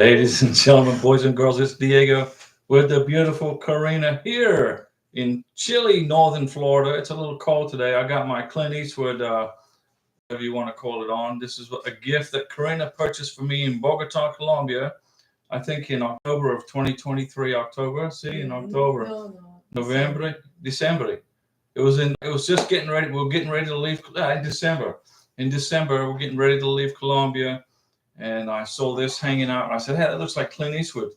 Ladies and gentlemen, boys and girls, it's Diego with the beautiful Karina here in chilly northern Florida. It's a little cold today. I got my Clint Eastwood, whatever you want to call it, on. This is a gift that Karina purchased for me in Bogota, Colombia. I think in October of 2023. October, see, in October, No. November, December. It was in. It was just getting ready. We are getting ready to leave in December. In December, we're getting ready to leave Colombia, and I saw this hanging out. And I said, "Hey, that looks like Clint Eastwood.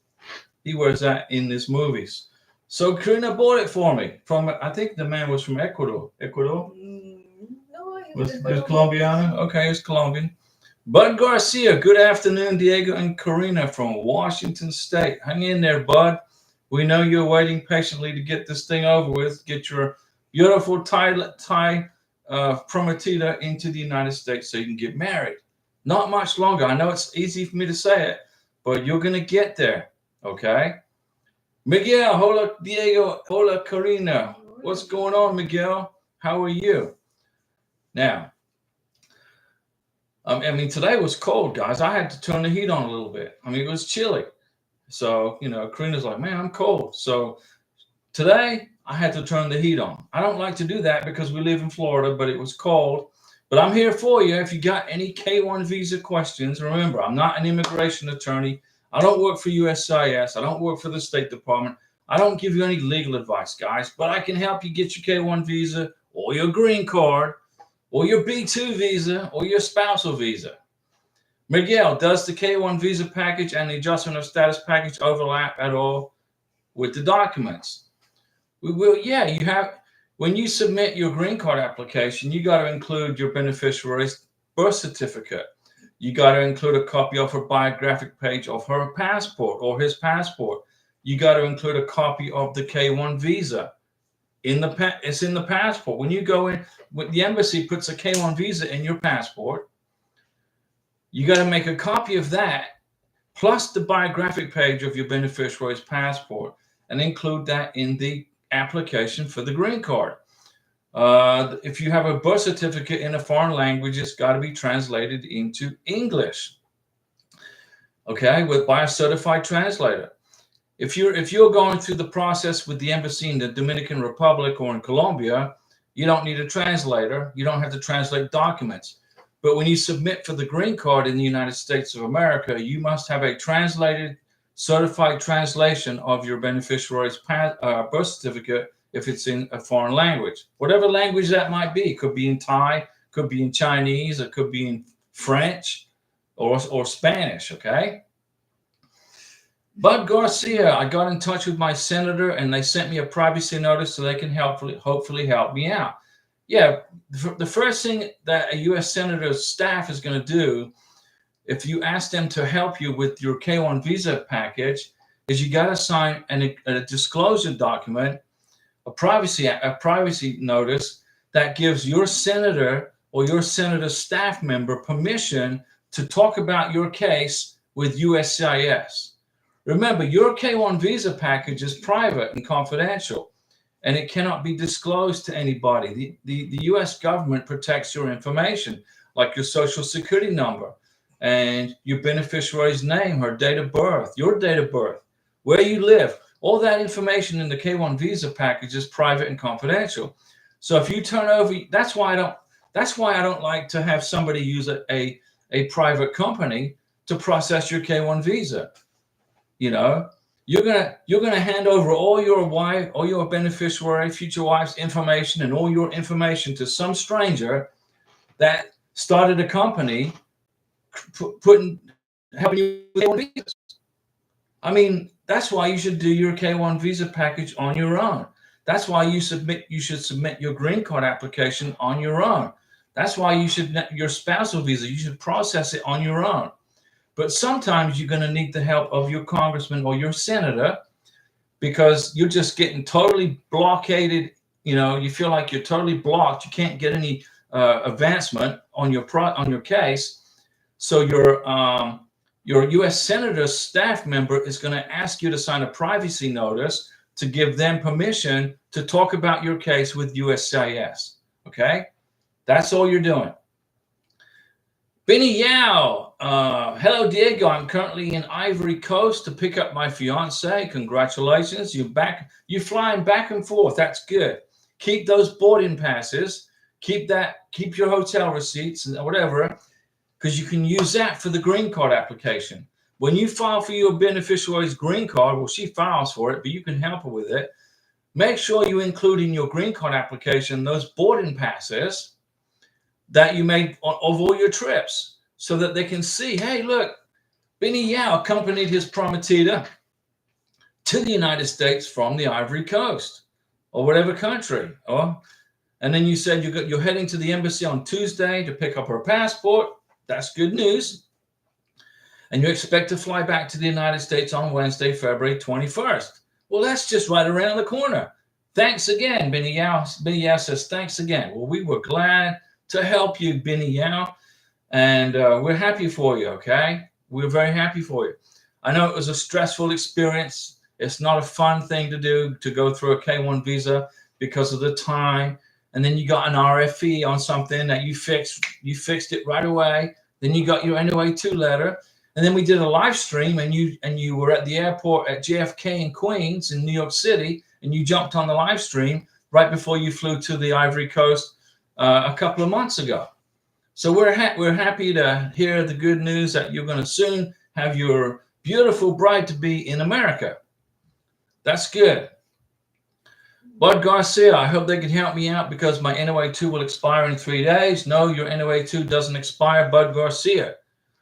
He wears that in his movies." So Karina bought it for me from. I think the man was from Ecuador. Ecuador No, was Colombiano. Okay, he's Colombian. Bud Garcia. Good afternoon, Diego and Karina from Washington State. Hang in there, Bud. We know you're waiting patiently to get this thing over with. Get your beautiful Thai prometida into the United States so you can get married. Not much longer. I know it's easy for me to say it, but you're going to get there. Okay? Miguel, hola, Diego, hola, Karina. What's going on, Miguel? How are you? Now, I mean, today was cold, guys. I had to turn the heat on a little bit. I mean, it was chilly. So, Karina's like, man, I'm cold. So today, I had to turn the heat on. I don't like to do that because we live in Florida, but it was cold. But I'm here for you. If you got any K-1 visa questions, remember, I'm not an immigration attorney. I don't work for USCIS. I don't work for the State Department. I don't give you any legal advice, guys, but I can help you get your K-1 visa or your green card or your B-2 visa or your spousal visa. Miguel, does the K-1 visa package and the adjustment of status package overlap at all with the documents? We will, yeah, you have. When you submit your green card application, you got to include your beneficiary's birth certificate. You got to include a copy of her biographic page of her passport or his passport. You got to include a copy of the K-1 visa. It's in the passport. When you go in, when the embassy puts a K-1 visa in your passport, you got to make a copy of that plus the biographic page of your beneficiary's passport and include that in the application for the green card. If you have a birth certificate in a foreign language, it's got to be translated into English. Okay, by a certified translator. If you're going through the process with the embassy in the Dominican Republic or in Colombia, you don't need a translator. You don't have to translate documents. But when you submit for the green card in the United States of America, you must have a translated, certified translation of your beneficiary's birth certificate if it's in a foreign language. Whatever language that might be. It could be in Thai, could be in Chinese, it could be in French or Spanish, okay? Bud Garcia, I got in touch with my senator and they sent me a privacy notice so they can hopefully help me out. Yeah, the first thing that a U.S. senator's staff is going to do if you ask them to help you with your K-1 visa package is you got to sign a disclosure document, a privacy notice that gives your senator or your senator's staff member permission to talk about your case with USCIS. Remember, your K-1 visa package is private and confidential, and it cannot be disclosed to anybody. The U.S. government protects your information, like your social security number and your beneficiary's name, her date of birth, your date of birth, where you live. All that information in the K-1 visa package is private and confidential. So if you turn over, that's why I don't like to have somebody use a private company to process your K-1 visa. You're gonna hand over all your beneficiary, future wife's information, and all your information to some stranger that started a company helping you with K-1 visas. I mean, that's why you should do your K-1 visa package on your own. That's why you should submit your green card application on your own. That's why your spousal visa, you should process it on your own. But sometimes you're going to need the help of your congressman or your senator because you're just getting totally blockaded. You feel like you're totally blocked. You can't get any advancement on your case. So your U.S. senator's staff member is going to ask you to sign a privacy notice to give them permission to talk about your case with USCIS. Okay, that's all you're doing. Benny Yao, hello Diego. I'm currently in Ivory Coast to pick up my fiance. Congratulations, you're flying back and forth. That's good. Keep those boarding passes. Keep your hotel receipts and whatever, because you can use that for the green card application. When you file for your beneficiary's green card, well, she files for it, but you can help her with it. Make sure you include in your green card application those boarding passes that you made of all your trips, so that they can see, hey, look, Benny Yao accompanied his prometida to the United States from the Ivory Coast or whatever country. And then you said you're heading to the embassy on Tuesday to pick up her passport. That's good news. And you expect to fly back to the United States on Wednesday, February 21st. Well, that's just right around the corner. Thanks again, Benny Yao. Benny Yao says, thanks again. Well, we were glad to help you, Benny Yao. And we're happy for you, okay? We're very happy for you. I know it was a stressful experience. It's not a fun thing to do, to go through a K-1 visa because of the time. And then you got an RFE on something that you fixed. You fixed it right away. Then you got your NOA-2 letter. And then we did a live stream, and you were at the airport at JFK in Queens in New York City, and you jumped on the live stream right before you flew to the Ivory Coast a couple of months ago. So we're happy to hear the good news that you're going to soon have your beautiful bride-to-be in America. That's good. Bud Garcia, I hope they can help me out because my NOA-2 will expire in 3 days. No, your NOA-2 doesn't expire, Bud Garcia.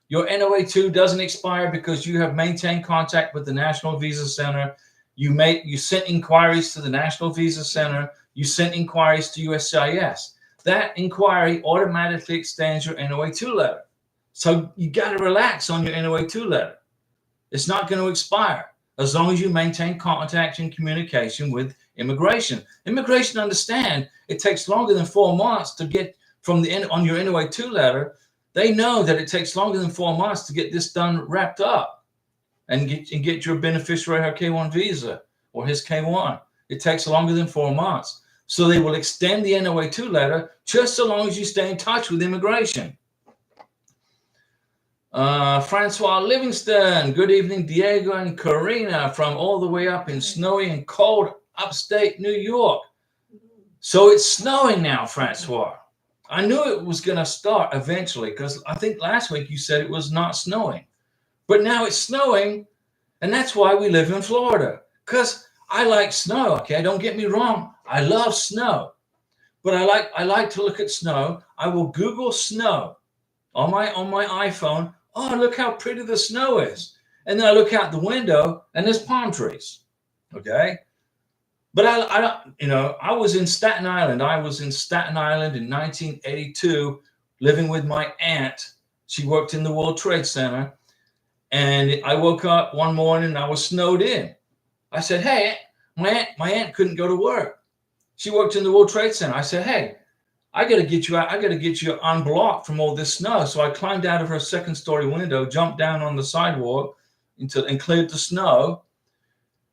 Your NOA-2 doesn't expire because you have maintained contact with the National Visa Center. You sent inquiries to the National Visa Center. You sent inquiries to USCIS. That inquiry automatically extends your NOA-2 letter. So you got to relax on your NOA-2 letter. It's not going to expire as long as you maintain contact and communication with immigration. Immigration, understand, it takes longer than 4 months to get from on your NOA-2 letter. They know that it takes longer than 4 months to get this done, wrapped up, and get your beneficiary her K-1 visa or his K-1. It takes longer than 4 months. So they will extend the NOA-2 letter just so long as you stay in touch with immigration. Francois Livingston, good evening, Diego and Karina from all the way up in snowy and cold upstate New York. So it's snowing now, Francois. I knew it was going to start eventually because I think last week you said it was not snowing. But now it's snowing, and that's why we live in Florida. Because I like snow, okay? Don't get me wrong. I love snow. But I like to look at snow. I will Google snow on my iPhone. Oh, look how pretty the snow is. And then I look out the window, and there's palm trees, okay? But I don't, I was in Staten Island. I was in Staten Island in 1982, living with my aunt. She worked in the World Trade Center. And I woke up one morning and I was snowed in. I said, hey, my aunt couldn't go to work. She worked in the World Trade Center. I said, hey, I got to get you out. I got to get you unblocked from all this snow. So I climbed out of her second-story window, jumped down on the sidewalk and cleared the snow.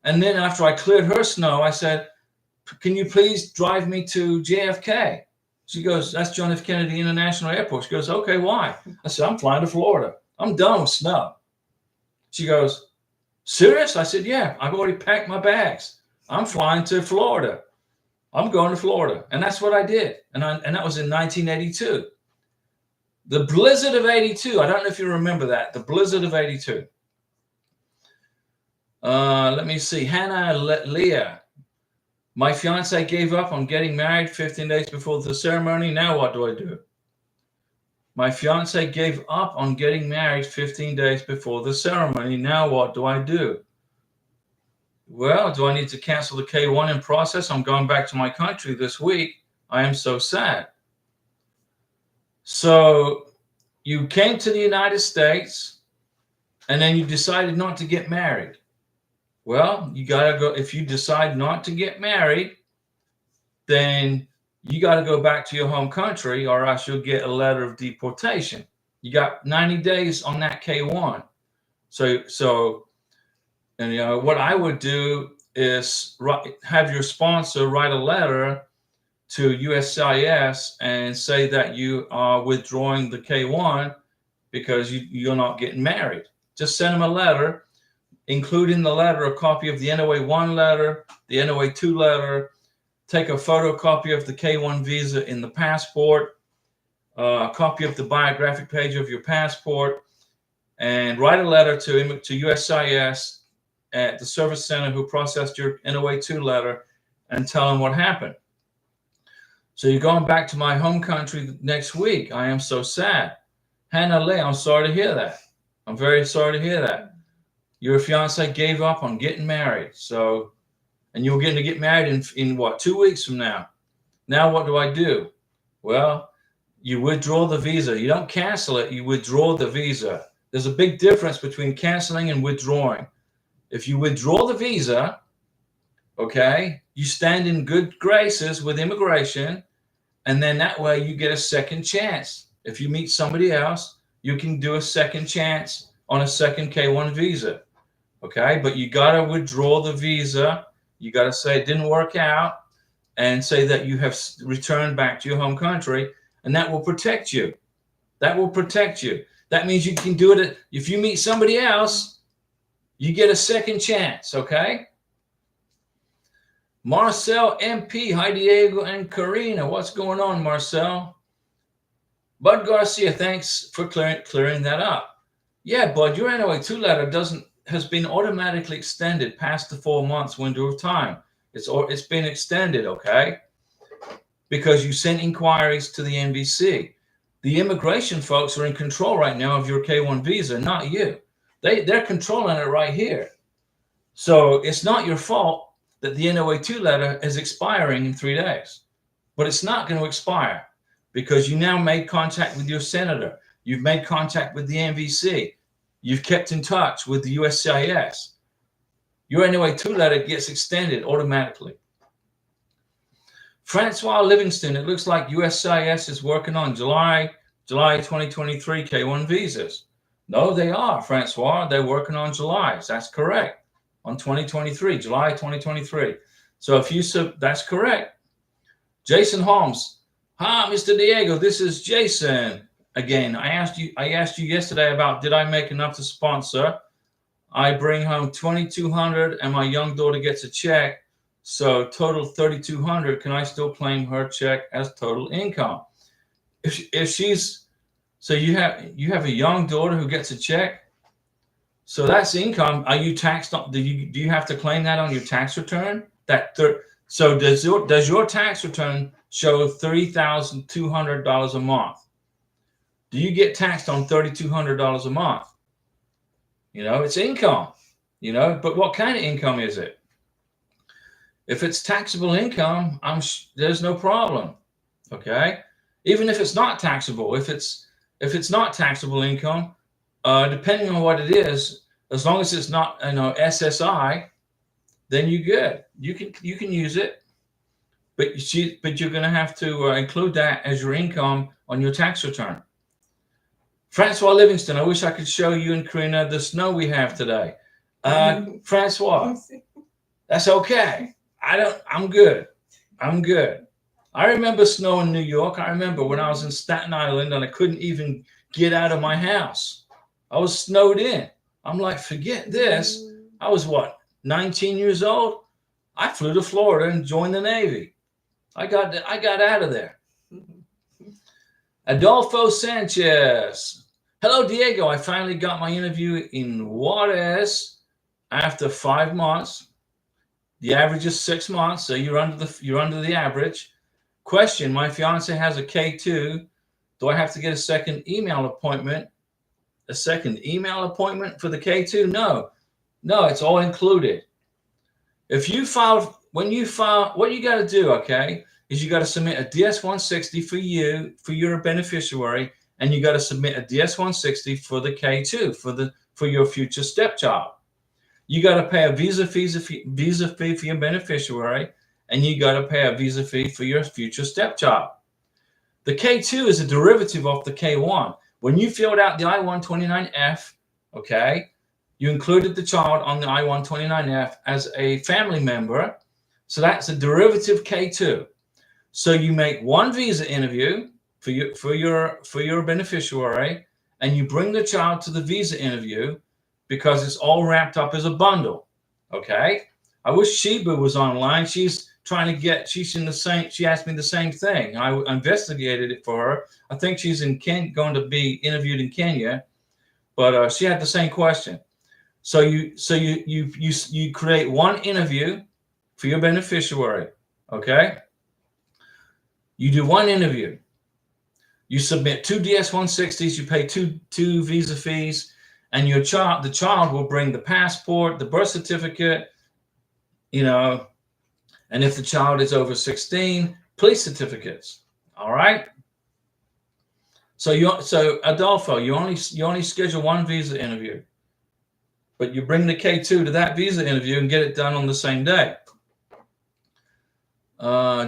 And then after I cleared her snow, I said, can you please drive me to JFK? She goes, that's John F. Kennedy International Airport. She goes, okay, why? I said, I'm flying to Florida. I'm done with snow. She goes, serious? I said, yeah, I've already packed my bags. I'm flying to Florida. I'm going to Florida. And that's what I did. And that was in 1982. The blizzard of 82. I don't know if you remember that. The blizzard of 82. Let me see. Hannah Leah. My fiance gave up on getting married 15 days before the ceremony. Now what do I do? My fiance gave up on getting married 15 days before the ceremony. Now what do I do? Well, do I need to cancel the K-1 in process? I'm going back to my country this week. I am so sad. So you came to the United States and then you decided not to get married. Well, you got to go. If you decide not to get married, then you got to go back to your home country or else you'll get a letter of deportation. You got 90 days on that K-1. So and what I would do is have your sponsor write a letter to USCIS and say that you are withdrawing the K-1 because you're not getting married. Just send them a letter, include in the letter a copy of the NOA-1 letter, the NOA-2 letter, take a photocopy of the K-1 visa in the passport, a copy of the biographic page of your passport, and write a letter to USCIS at the service center who processed your NOA-2 letter and tell them what happened. So you're going back to my home country next week. I am so sad. Hannah Lee, I'm sorry to hear that. I'm very sorry to hear that. Your fiance gave up on getting married. So, and you were getting to get married in what, 2 weeks from now. Now what do I do? Well, you withdraw the visa. You don't cancel it, you withdraw the visa. There's a big difference between canceling and withdrawing. If you withdraw the visa, okay, you stand in good graces with immigration, and then that way you get a second chance. If you meet somebody else, you can do a second chance on a second K-1 visa, okay? But you got to withdraw the visa. You got to say it didn't work out and say that you have returned back to your home country, and that will protect you. That will protect you. That means you can do it. If you meet somebody else, you get a second chance, okay? Marcel MP, hi Diego and Karina. What's going on, Marcel? Bud Garcia, thanks for clearing that up. Yeah, Bud, your NOA-2 letter has been automatically extended past the 4 months window of time. It's been extended, okay? Because you sent inquiries to the NVC. The immigration folks are in control right now of your K-1 visa, not you. They're controlling it right here. So it's not your fault that the NOA-2 letter is expiring in 3 days. But it's not going to expire because you now made contact with your senator. You've made contact with the NVC. You've kept in touch with the USCIS. Your NOA-2 letter gets extended automatically. Francois Livingston, it looks like USCIS is working on July 2023 K-1 visas. No, they are, Francois. They're working on July. That's correct. On 2023, July 2023. So if you that's correct. Jason Holmes. Hi, Mr. Diego. This is Jason. Again, I asked you yesterday about did I make enough to sponsor. I bring home $2,200 and my young daughter gets a check. So total $3,200. Can I still claim her check as total income? If she's so you have a young daughter who gets a check, so that's income. Are you taxed on? Do you have to claim that on your tax return? So does your tax return show $3,200 a month? Do you get taxed on $3,200 a month? You know, it's income. You know, but what kind of income is it? If it's taxable income, there's no problem. Okay, even if it's not taxable, if it's not taxable income, depending on what it is, as long as it's not, SSI, then you're good. You can use it, but you're going to have to include that as your income on your tax return. Francois Livingston, I wish I could show you and Karina the snow we have today. Francois, that's okay. I'm good. I'm good. I remember snow in New York. I remember when I was in Staten Island and I couldn't even get out of my house. I was snowed in. I'm like, forget this. I was 19 years old? I flew to Florida and joined the Navy. I got out of there. Adolfo Sanchez. Hello, Diego. I finally got my interview in Juarez after 5 months. The average is 6 months, so you're under the average. Question, my fiance has a K2. Do I have to get a second email appointment? A second email appointment for the K2? No, it's all included. If you file, what you got to do, okay, is you got to submit a DS-160 for your beneficiary, and you got to submit a DS-160 for the K2 for your future stepchild. You got to pay a visa fee for your beneficiary, and you got to pay a visa fee for your future stepchild. The K2 is a derivative of the K1. When you filled out the I-129F, okay, you included the child on the I-129F as a family member, so that's a derivative K2. So you make one visa interview for your beneficiary, and you bring the child to the visa interview because it's all wrapped up as a bundle. Okay. I wish Sheba was online. She's trying to get, she's in the same, she asked me the same thing. I investigated it for her. I think she's in going to be interviewed in Kenya, but she had the same question. So you create one interview for your beneficiary. Okay. You do one interview. You submit 2 DS-160s. You pay two visa fees, and the child will bring the passport, the birth certificate, and if the child is over 16, police certificates. All right. So Adolfo, you only schedule one visa interview, but you bring the K2 to that visa interview and get it done on the same day.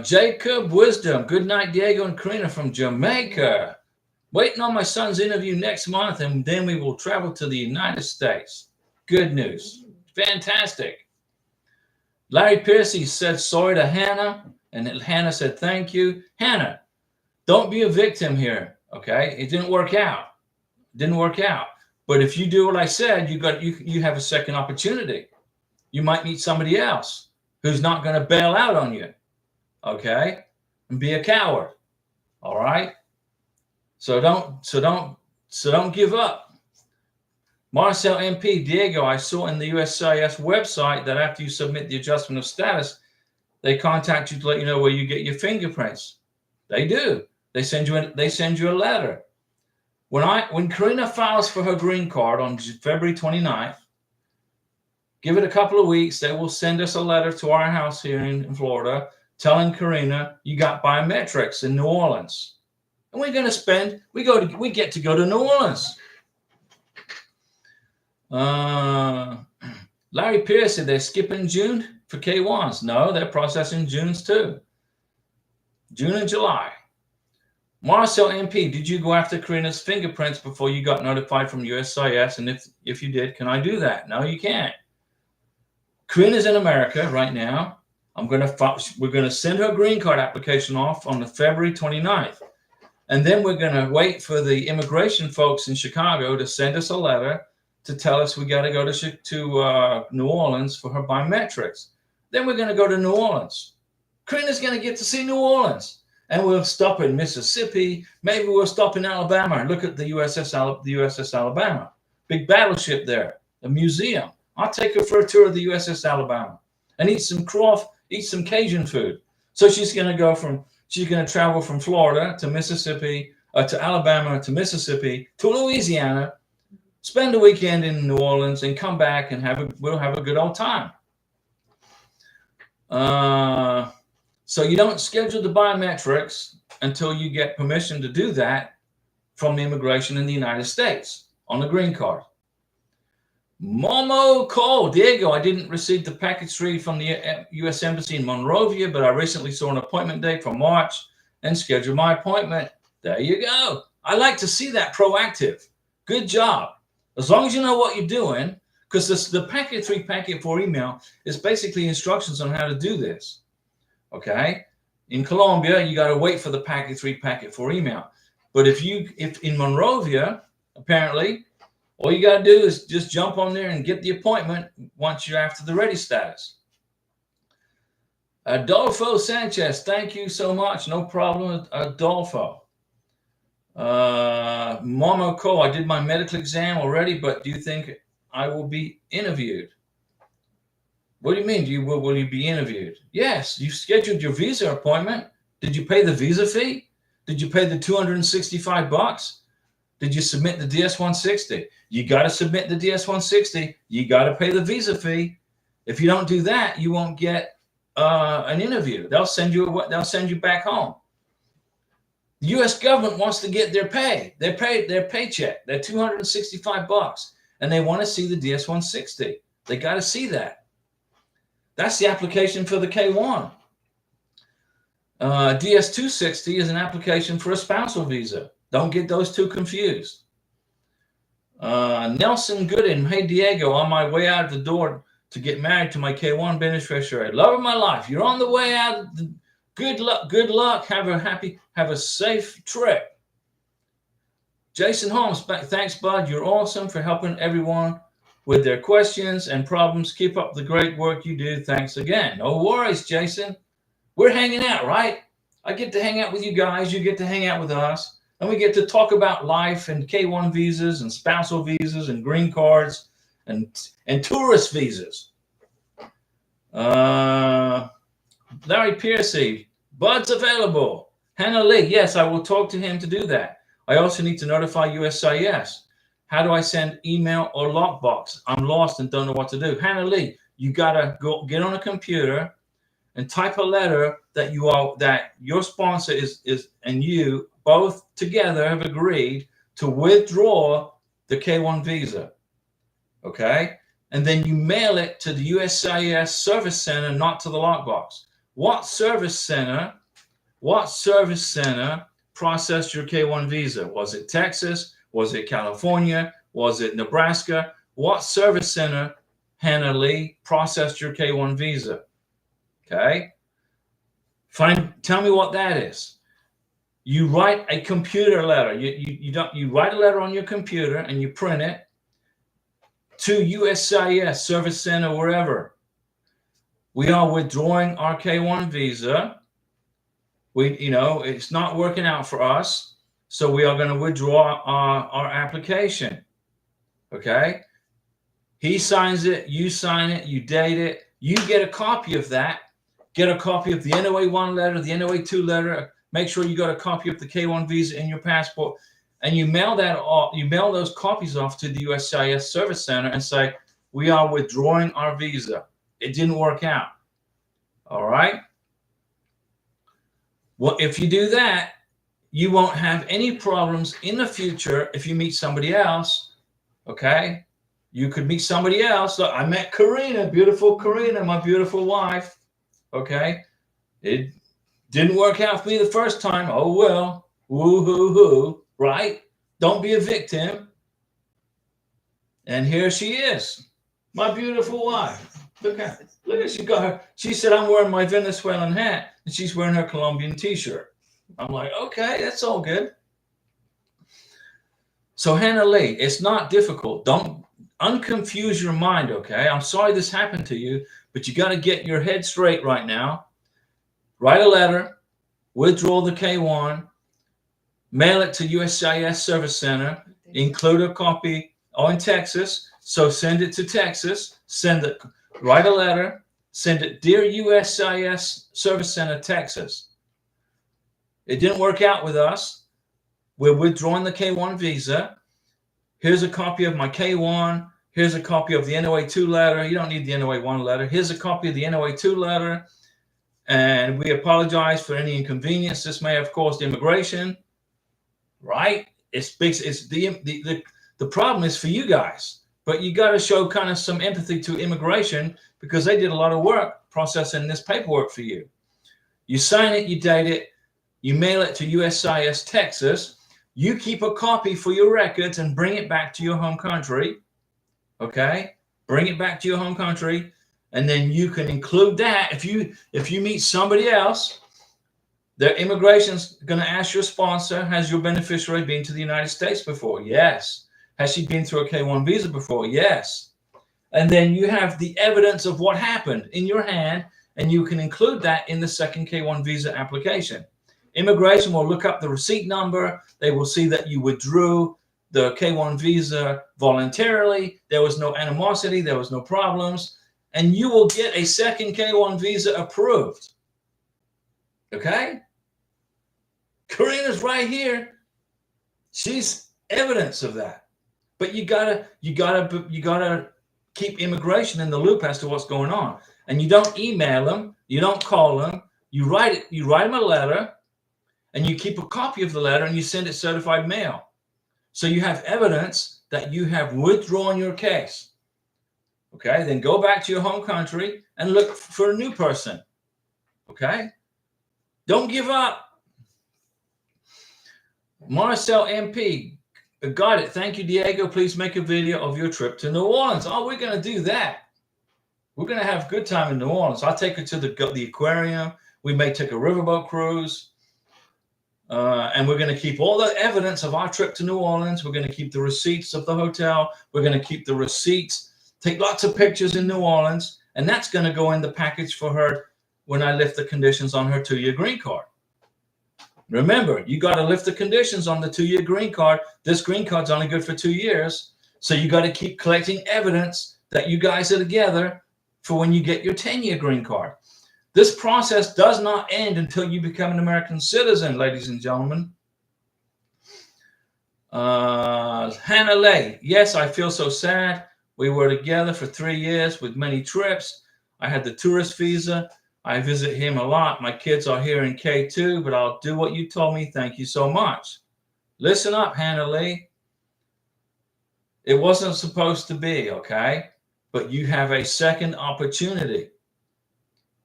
Jacob Wisdom, good night, Diego and Karina from Jamaica. Waiting on my son's interview next month, and then we will travel to the United States. Good news. Fantastic. Larry Piercy said sorry to Hannah, and Hannah said thank you. Hannah, don't be a victim here, okay? It didn't work out. But if you do what I said, you have a second opportunity. You might meet somebody else who's not going to bail out on you. Okay, and be a coward. All right. So don't give up. Marcel MP, Diego, I saw in the USCIS website that after you submit the adjustment of status, they contact you to let you know where you get your fingerprints. They do. They send you a letter. When Karina files for her green card on February 29th, give it a couple of weeks. They will send us a letter to our house here in Florida, telling Karina you got biometrics in New Orleans, and we're going to spend. We get to go to New Orleans. Larry Pierce said they're skipping June for K1s. No, they're processing Junes too. June and July. Marcel MP, did you go after Karina's fingerprints before you got notified from USCIS? And if you did, can I do that? No, you can't. Karina's in America right now. We're going to send her green card application off on the February 29th. And then we're going to wait for the immigration folks in Chicago to send us a letter to tell us we got to go to New Orleans for her biometrics. Then we're going to go to New Orleans. Karina's going to get to see New Orleans. And we'll stop in Mississippi. Maybe we'll stop in Alabama and look at the USS Alabama. Big battleship there, a museum. I'll take her for a tour of the USS Alabama and eat some Cajun food. So she's going to travel from Florida to Mississippi, to Alabama, to Mississippi, to Louisiana, spend a weekend in New Orleans, and come back and we'll have a good old time. So you don't schedule the biometrics until you get permission to do that from the immigration in the United States on the green card. Momo Cole, Diego, I didn't receive the package 3 from the U.S. Embassy in Monrovia, but I recently saw an appointment date for March and scheduled my appointment. There you go. I like to see that proactive. Good job. As long as you know what you're doing, because the packet 3, packet 4 email is basically instructions on how to do this. Okay. In Colombia, you got to wait for the packet 3, packet 4 email. But if in Monrovia, apparently, all you got to do is just jump on there and get the appointment once you're after the ready status. Adolfo Sanchez, thank you so much. No problem, Adolfo. Momo Co, I did my medical exam already, but do you think I will be interviewed? What do you mean? Will you be interviewed? Yes, you scheduled your visa appointment. Did you pay the visa fee? Did you pay the $265? Did you submit the DS-160? You got to submit the DS-160. You got to pay the visa fee. If you don't do that, you won't get an interview. They'll send you back home. The U.S. government wants to get their pay. Their paycheck. They're $265, and they want to see the DS-160. They got to see that. That's the application for the K1. DS-260 is an application for a spousal visa. Don't get those two confused. Nelson Gooden, hey Diego, on my way out of the door to get married to my K1 beneficiary. Love of my life. You're on the way out. Good luck. Have a safe trip. Jason Holmes, thanks, bud. You're awesome for helping everyone with their questions and problems. Keep up the great work you do. Thanks again. No worries, Jason. We're hanging out, right? I get to hang out with you guys. You get to hang out with us. And we get to talk about life and K-1 visas and spousal visas and green cards and tourist visas. Larry Piercy, Bud's available. Hannah Lee, yes, I will talk to him to do that. I also need to notify USCIS. How do I send email or lockbox? I'm lost and don't know what to do. Hannah Lee, you gotta go get on a computer and type a letter that your sponsor is and you both together have agreed to withdraw the K-1 visa. Okay? And then you mail it to the USCIS service center, not to the lockbox. What service center processed your K-1 visa? Was it Texas? Was it California? Was it Nebraska? What service center, Hannah Lee, processed your K-1 visa? Okay. Tell me what that is. You write a computer letter. You write a letter on your computer and you print it to USCIS service center, wherever. We are withdrawing our K-1 visa. It's not working out for us, so we are going to withdraw our application. Okay. He signs it, you sign it, you date it, you get a copy of that. Get a copy of the NOA-1 letter, the NOA-2 letter. Make sure you got a copy of the K-1 visa in your passport, and you mail that off. You mail those copies off to the USCIS Service Center and say, "We are withdrawing our visa. It didn't work out." All right. Well, if you do that, you won't have any problems in the future if you meet somebody else. Okay. You could meet somebody else. Look, I met Karina, beautiful Karina, my beautiful wife. Okay, it didn't work out for me the first time. Oh well, woo-hoo-hoo, right? Don't be a victim. And here she is, my beautiful wife. Look at she got her. She said, "I'm wearing my Venezuelan hat," and she's wearing her Colombian T-shirt. I'm like, okay, that's all good. So Hannah Lee, it's not difficult. Don't unconfuse your mind, okay? I'm sorry this happened to you, but you got to get your head straight right now. Write a letter, withdraw the K-1, mail it to USCIS Service Center, include a copy, in Texas, so send it to Texas, write a letter, send it, "Dear USCIS Service Center, Texas. It didn't work out with us. We're withdrawing the K-1 visa. Here's a copy of my K-1. Here's a copy of the NOA-2 letter." You don't need the NOA-1 letter. "Here's a copy of the NOA-2 letter. And we apologize for any inconvenience this may have caused immigration." Right? The problem is for you guys, but you got to show kind of some empathy to immigration because they did a lot of work processing this paperwork for you. You sign it, you date it, you mail it to USCIS Texas. You keep a copy for your records and bring it back to your home country. Okay? Bring it back to your home country. And then you can include that. If you meet somebody else, the immigration's going to ask your sponsor, "Has your beneficiary been to the United States before?" Yes. "Has she been through a K-1 visa before?" Yes. And then you have the evidence of what happened in your hand, and you can include that in the second K-1 visa application. Immigration will look up the receipt number. They will see that you withdrew the K-1 visa voluntarily. There was no animosity. There was no problems. And you will get a second K-1 visa approved. Okay? Karina's right here. She's evidence of that. But you gotta keep immigration in the loop as to what's going on. And you don't email them. You don't call them. You write them a letter, and you keep a copy of the letter, and you send it certified mail. So you have evidence that you have withdrawn your case. Okay, then go back to your home country and look for a new person. Okay, don't give up. Marcel MP, got it. Thank you, Diego. Please make a video of your trip to New Orleans. Oh, we're going to do that. We're going to have a good time in New Orleans. I'll take you to the aquarium. We may take a riverboat cruise. And we're going to keep all the evidence of our trip to New Orleans. We're going to keep the receipts of the hotel. We're going to keep the receipts, take lots of pictures in New Orleans. And that's going to go in the package for her when I lift the conditions on her 2-year green card. Remember, you got to lift the conditions on the 2-year green card. This green card's only good for 2 years. So you got to keep collecting evidence that you guys are together for when you get your 10-year green card. This process does not end until you become an American citizen, ladies and gentlemen. Hannah Lay, yes, I feel so sad. We were together for 3 years with many trips. I had the tourist visa. I visit him a lot. My kids are here in K2, but I'll do what you told me. Thank you so much. Listen up, Hannah Lee. It wasn't supposed to be, okay? But you have a second opportunity.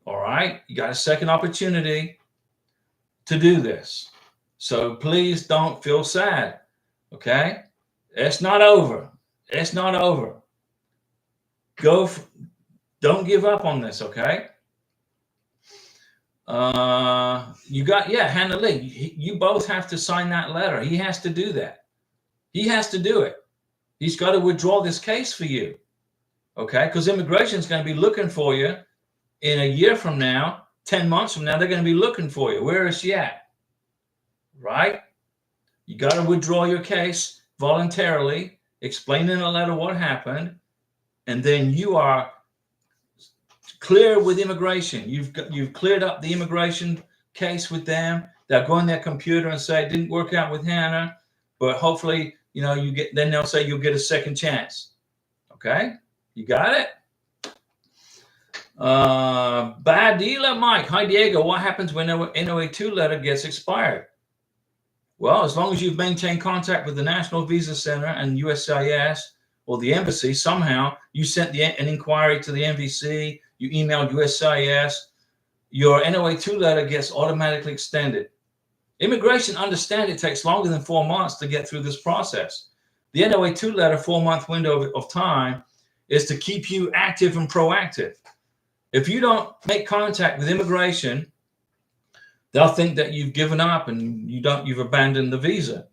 All right? You got a second opportunity to do this. So please don't feel sad, okay? It's not over. It's not over. Don't give up on this, okay? Hannah Lee, you both have to sign that letter. He has to do that. He has to do it. He's got to withdraw this case for you, okay? Because immigration is going to be looking for you in a year from now, 10 months from now. They're going to be looking for you. Where is she at? Right? You got to withdraw your case voluntarily, explain in a letter what happened, and then you are clear with immigration. You've cleared up the immigration case with them. They'll go on their computer and say it didn't work out with Hannah, but hopefully, then they'll say you'll get a second chance. Okay, you got it. Badila Mike, hi Diego. What happens when an NOA2 letter gets expired? Well, as long as you've maintained contact with the National Visa Center and USCIS or the embassy, somehow you sent an inquiry to the NVC, you emailed USCIS, your NOA2 letter gets automatically extended. Immigration, understand it takes longer than 4 months to get through this process. The NOA2 letter 4-month window of time is to keep you active and proactive. If you don't make contact with immigration, they'll think that you've given up and you've abandoned the visa.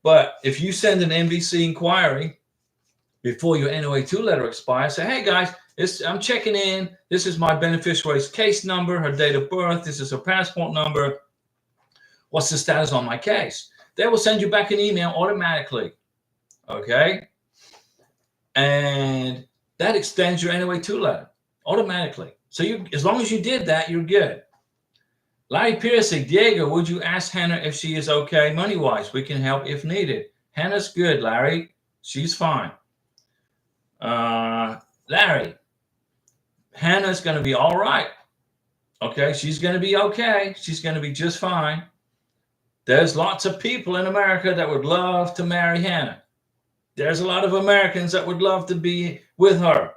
But if you send an NVC inquiry before your NOA2 letter expires, say, hey guys, I'm checking in. This is my beneficiary's case number, her date of birth. This is her passport number. What's the status on my case? They will send you back an email automatically. Okay? And that extends your NOA2 letter automatically. So as long as you did that, you're good. Larry Piercy, Diego, would you ask Hannah if she is okay money-wise? We can help if needed. Hannah's good, Larry. She's fine. Larry, Hannah's going to be all right. Okay, she's going to be okay. She's going to be just fine. There's lots of people in America that would love to marry Hannah. There's a lot of Americans that would love to be with her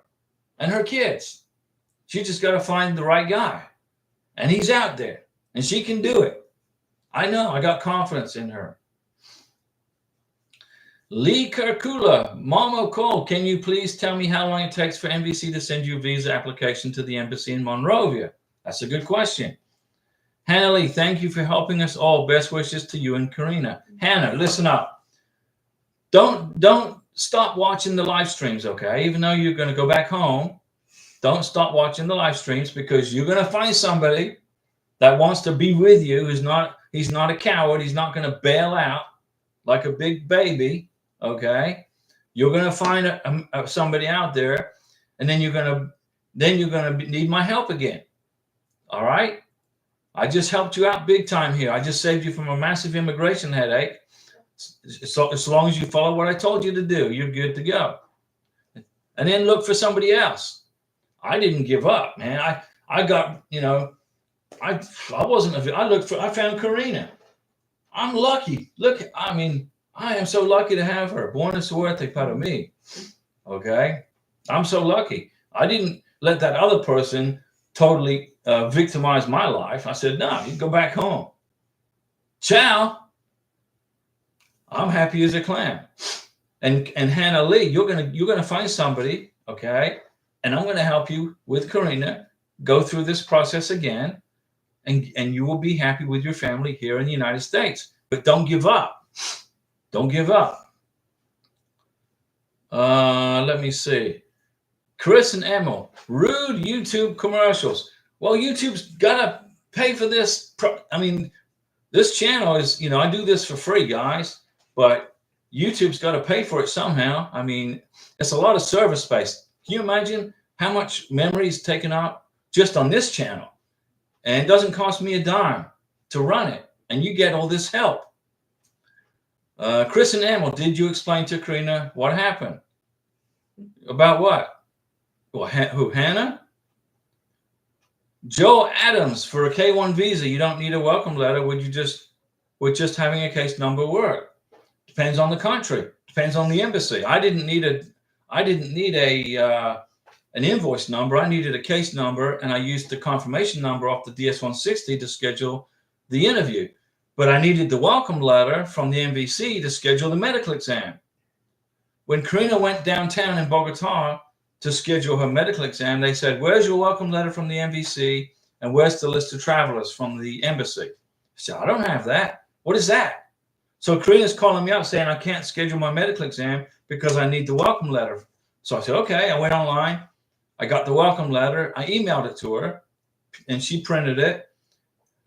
and her kids. She just got to find the right guy. And he's out there. And she can do it. I know. I got confidence in her. Lee Kirkula, Momo Cole, can you please tell me how long it takes for NVC to send you a visa application to the embassy in Monrovia? That's a good question. Hannah Lee, thank you for helping us all. Best wishes to you and Karina. Hannah, listen up. Don't stop watching the live streams, okay? Even though you're going to go back home, don't stop watching the live streams, because you're going to find somebody that wants to be with you. He's not a coward. He's not going to bail out like a big baby, okay? You're going to find somebody out there, and then you're going to need my help again. All right? I just helped you out big time here. I just saved you from a massive immigration headache. So as long as you follow what I told you to do, you're good to go. And then look for somebody else. I didn't give up, man. I got, I found Karina. I'm lucky. Look, I am so lucky to have her. Buena suerte para mí. Okay? I'm so lucky. I didn't let that other person totally victimize my life. I said, no, you go back home. Ciao. I'm happy as a clam. And Hannah Lee, you're gonna find somebody, okay? And I'm gonna help you with Karina go through this process again. and you will be happy with your family here in the United States. But don't give up. Don't give up. Let me see. Chris and Emil, rude YouTube commercials. Well, YouTube's got to pay for this. I mean, this channel is, I do this for free, guys, but YouTube's got to pay for it somehow. I mean, it's a lot of server space. Can you imagine how much memory is taken up just on this channel? And it doesn't cost me a dime to run it. And you get all this help. Chris and Emil, did you explain to Karina what happened? About what? Well, who, Hannah? Joe Adams, for a K1 visa, you don't need a welcome letter. Would just having a case number work? Depends on the country. Depends on the embassy. I didn't need an invoice number. I needed a case number, and I used the confirmation number off the DS-160 to schedule the interview. But I needed the welcome letter from the MVC to schedule the medical exam. When Karina went downtown in Bogota to schedule her medical exam, they said, "Where's your welcome letter from the MVC? And where's the list of travelers from the embassy?" I said, "I don't have that. What is that?" So Karina's calling me up saying, "I can't schedule my medical exam because I need the welcome letter." So I said, "Okay." I went online. I got the welcome letter. I emailed it to her, and she printed it.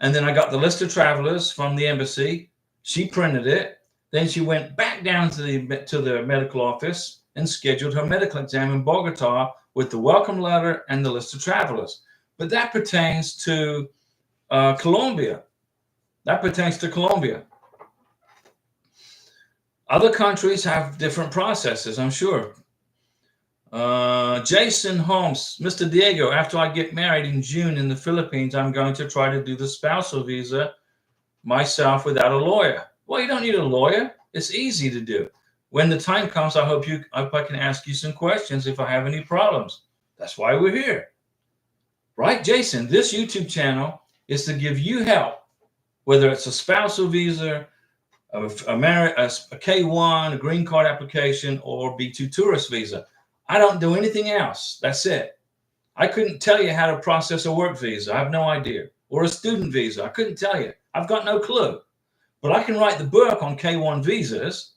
And then I got the list of travelers from the embassy. She printed it. Then she went back down to the medical office and scheduled her medical exam in Bogota with the welcome letter and the list of travelers. But that pertains to Colombia. That pertains to Colombia. Other countries have different processes, I'm sure. Jason Holmes, Mr. Diego, after I get married in June in the Philippines, I'm going to try to do the spousal visa myself without a lawyer. Well, you don't need a lawyer. It's easy to do. When the time comes, I hope I can ask you some questions if I have any problems. That's why we're here. Right, Jason? This YouTube channel is to give you help, whether it's a spousal visa, a K1, a green card application, or B2 tourist visa. I don't do anything else. That's it. I couldn't tell you how to process a work visa. I have no idea. Or a student visa. I couldn't tell you. I've got no clue. But I can write the book on K1 visas.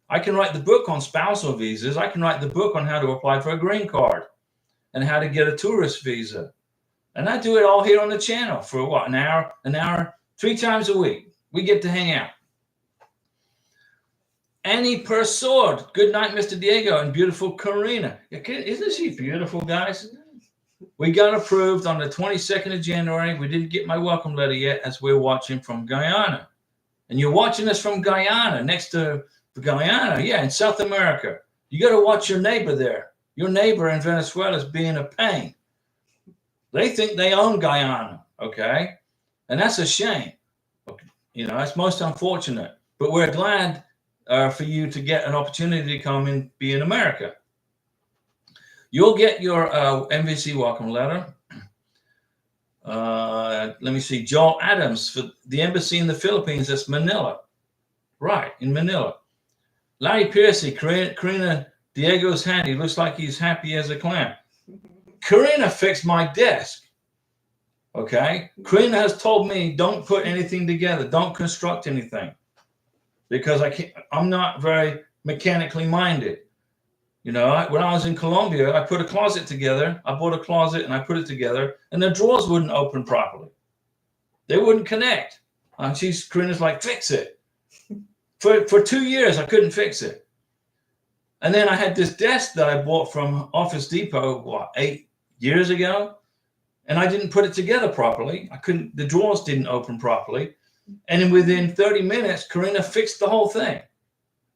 I can write the book on spousal visas. I can write the book on how to apply for a green card and how to get a tourist visa. And I do it all here on the channel for what, an hour, 3 times a week. We get to hang out. Annie Persord. Good night, Mr. Diego and beautiful Karina. Isn't she beautiful, guys? We got approved on the 22nd of January. We didn't get my welcome letter yet as we're watching from Guyana. And you're watching us from Guyana, next to Guyana, yeah, in South America. You got to watch your neighbor there. Your neighbor in Venezuela is being a pain. They think they own Guyana, okay? And that's a shame. That's most unfortunate. But we're glad for you to get an opportunity to come and be in America. You'll get your MVC welcome letter. Let me see. Joel Adams for the embassy in the Philippines. That's Manila. Right, in Manila. Larry Piercy, Karina Diego's handy. Looks like he's happy as a clam. Karina fixed my desk. Okay? Karina has told me don't put anything together. Don't construct anything. Because I'm not very mechanically minded. When I was in Colombia, I put a closet together. I bought a closet and I put it together, and the drawers wouldn't open properly. They wouldn't connect. And Karina's like, fix it. For 2 years, I couldn't fix it. And then I had this desk that I bought from Office Depot, 8 years ago, and I didn't put it together properly. The drawers didn't open properly. And then within 30 minutes, Karina fixed the whole thing.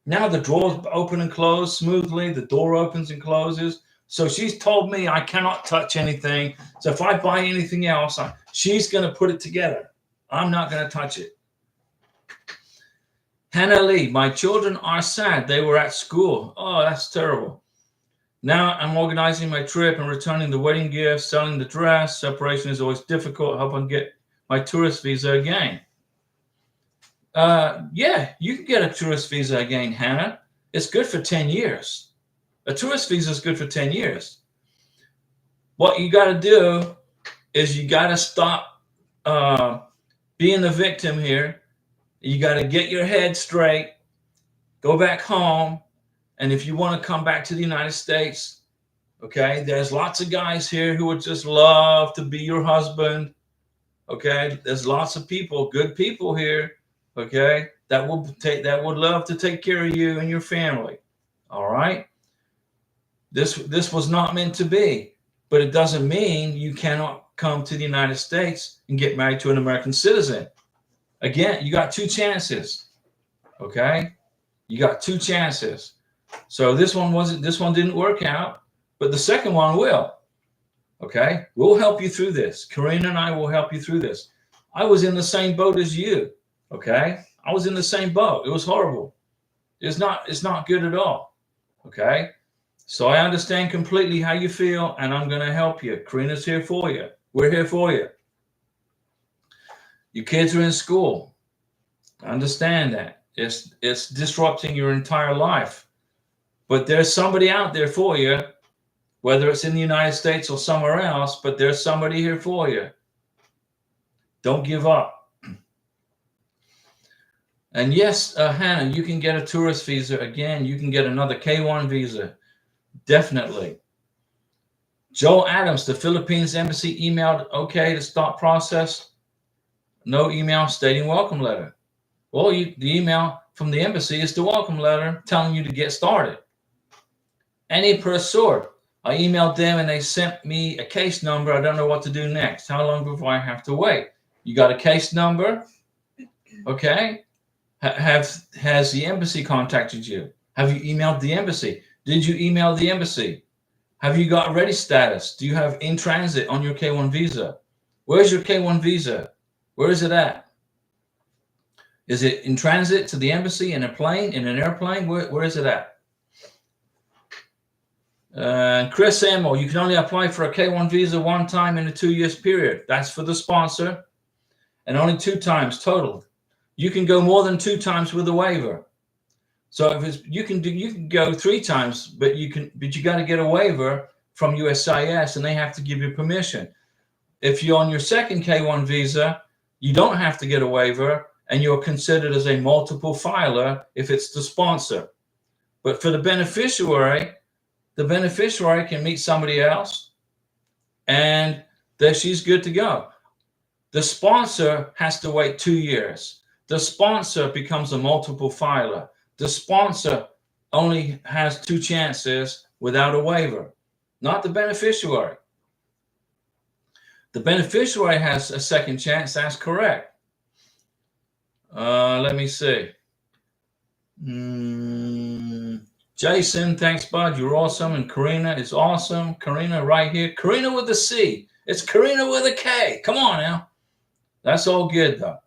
Now the drawers open and close smoothly. The door opens and closes. So she's told me I cannot touch anything. So if I buy anything else, she's going to put it together. I'm not going to touch it. Hannah Lee, my children are sad. They were at school. Oh, that's terrible. Now I'm organizing my trip and returning the wedding gifts, selling the dress. Separation is always difficult. I hope I can get my tourist visa again. Yeah, you can get a tourist visa again, Hannah. It's good for 10 years. A tourist visa is good for 10 years. What you got to do is you got to stop being the victim here. You got to get your head straight, go back home. And if you want to come back to the United States, okay, there's lots of guys here who would just love to be your husband. Okay, there's lots of people, good people here, okay, that would love to take care of you and your family. All right. This was not meant to be, but it doesn't mean you cannot come to the United States and get married to an American citizen. Again, you got two chances. Okay, you got two chances. So this one didn't work out, but the second one will. Okay, we'll help you through this. Karina and I will help you through this. I was in the same boat as you. Okay, I was in the same boat. It was horrible. It's not good at all. Okay, so I understand completely how you feel, and I'm going to help you. Karina's here for you. We're here for you. Your kids are in school. I understand that. It's disrupting your entire life. But there's somebody out there for you, whether it's in the United States or somewhere else, but there's somebody here for you. Don't give up. And yes, Hannah, you can get a tourist visa. Again, you can get another K1 visa. Definitely. Joel Adams, the Philippines embassy emailed, okay, to start process. No email stating welcome letter. Well, the email from the embassy is the welcome letter telling you to get started. Any pursuer. I emailed them and they sent me a case number. I don't know what to do next. How long before I have to wait? You got a case number? Okay. Has the embassy contacted you? Have you emailed the embassy? Did you email the embassy? Have you got ready status? Do you have in transit on your K1 visa? Where's your K1 visa? Where is it at? Is it in transit to the embassy in a plane, in an airplane? Where is it at? Chris Samuel, you can only apply for a K1 visa one time in a 2 years period. That's for the sponsor, and only 2 times total. You can go more than 2 times with a waiver. So if you can go 3 times, but you got to get a waiver from USCIS, and they have to give you permission. If you're on your second K1 visa, you don't have to get a waiver, and you're considered as a multiple filer if it's the sponsor. But for the beneficiary can meet somebody else, and that she's good to go. The sponsor has to wait 2 years. The sponsor becomes a multiple filer. The sponsor only has 2 chances without a waiver, not the beneficiary. The beneficiary has a second chance. That's correct. Let me see. Jason, thanks, bud. You're awesome. And Karina is awesome. Karina right here. Karina with a C. It's Karina with a K. Come on now. That's all good, though.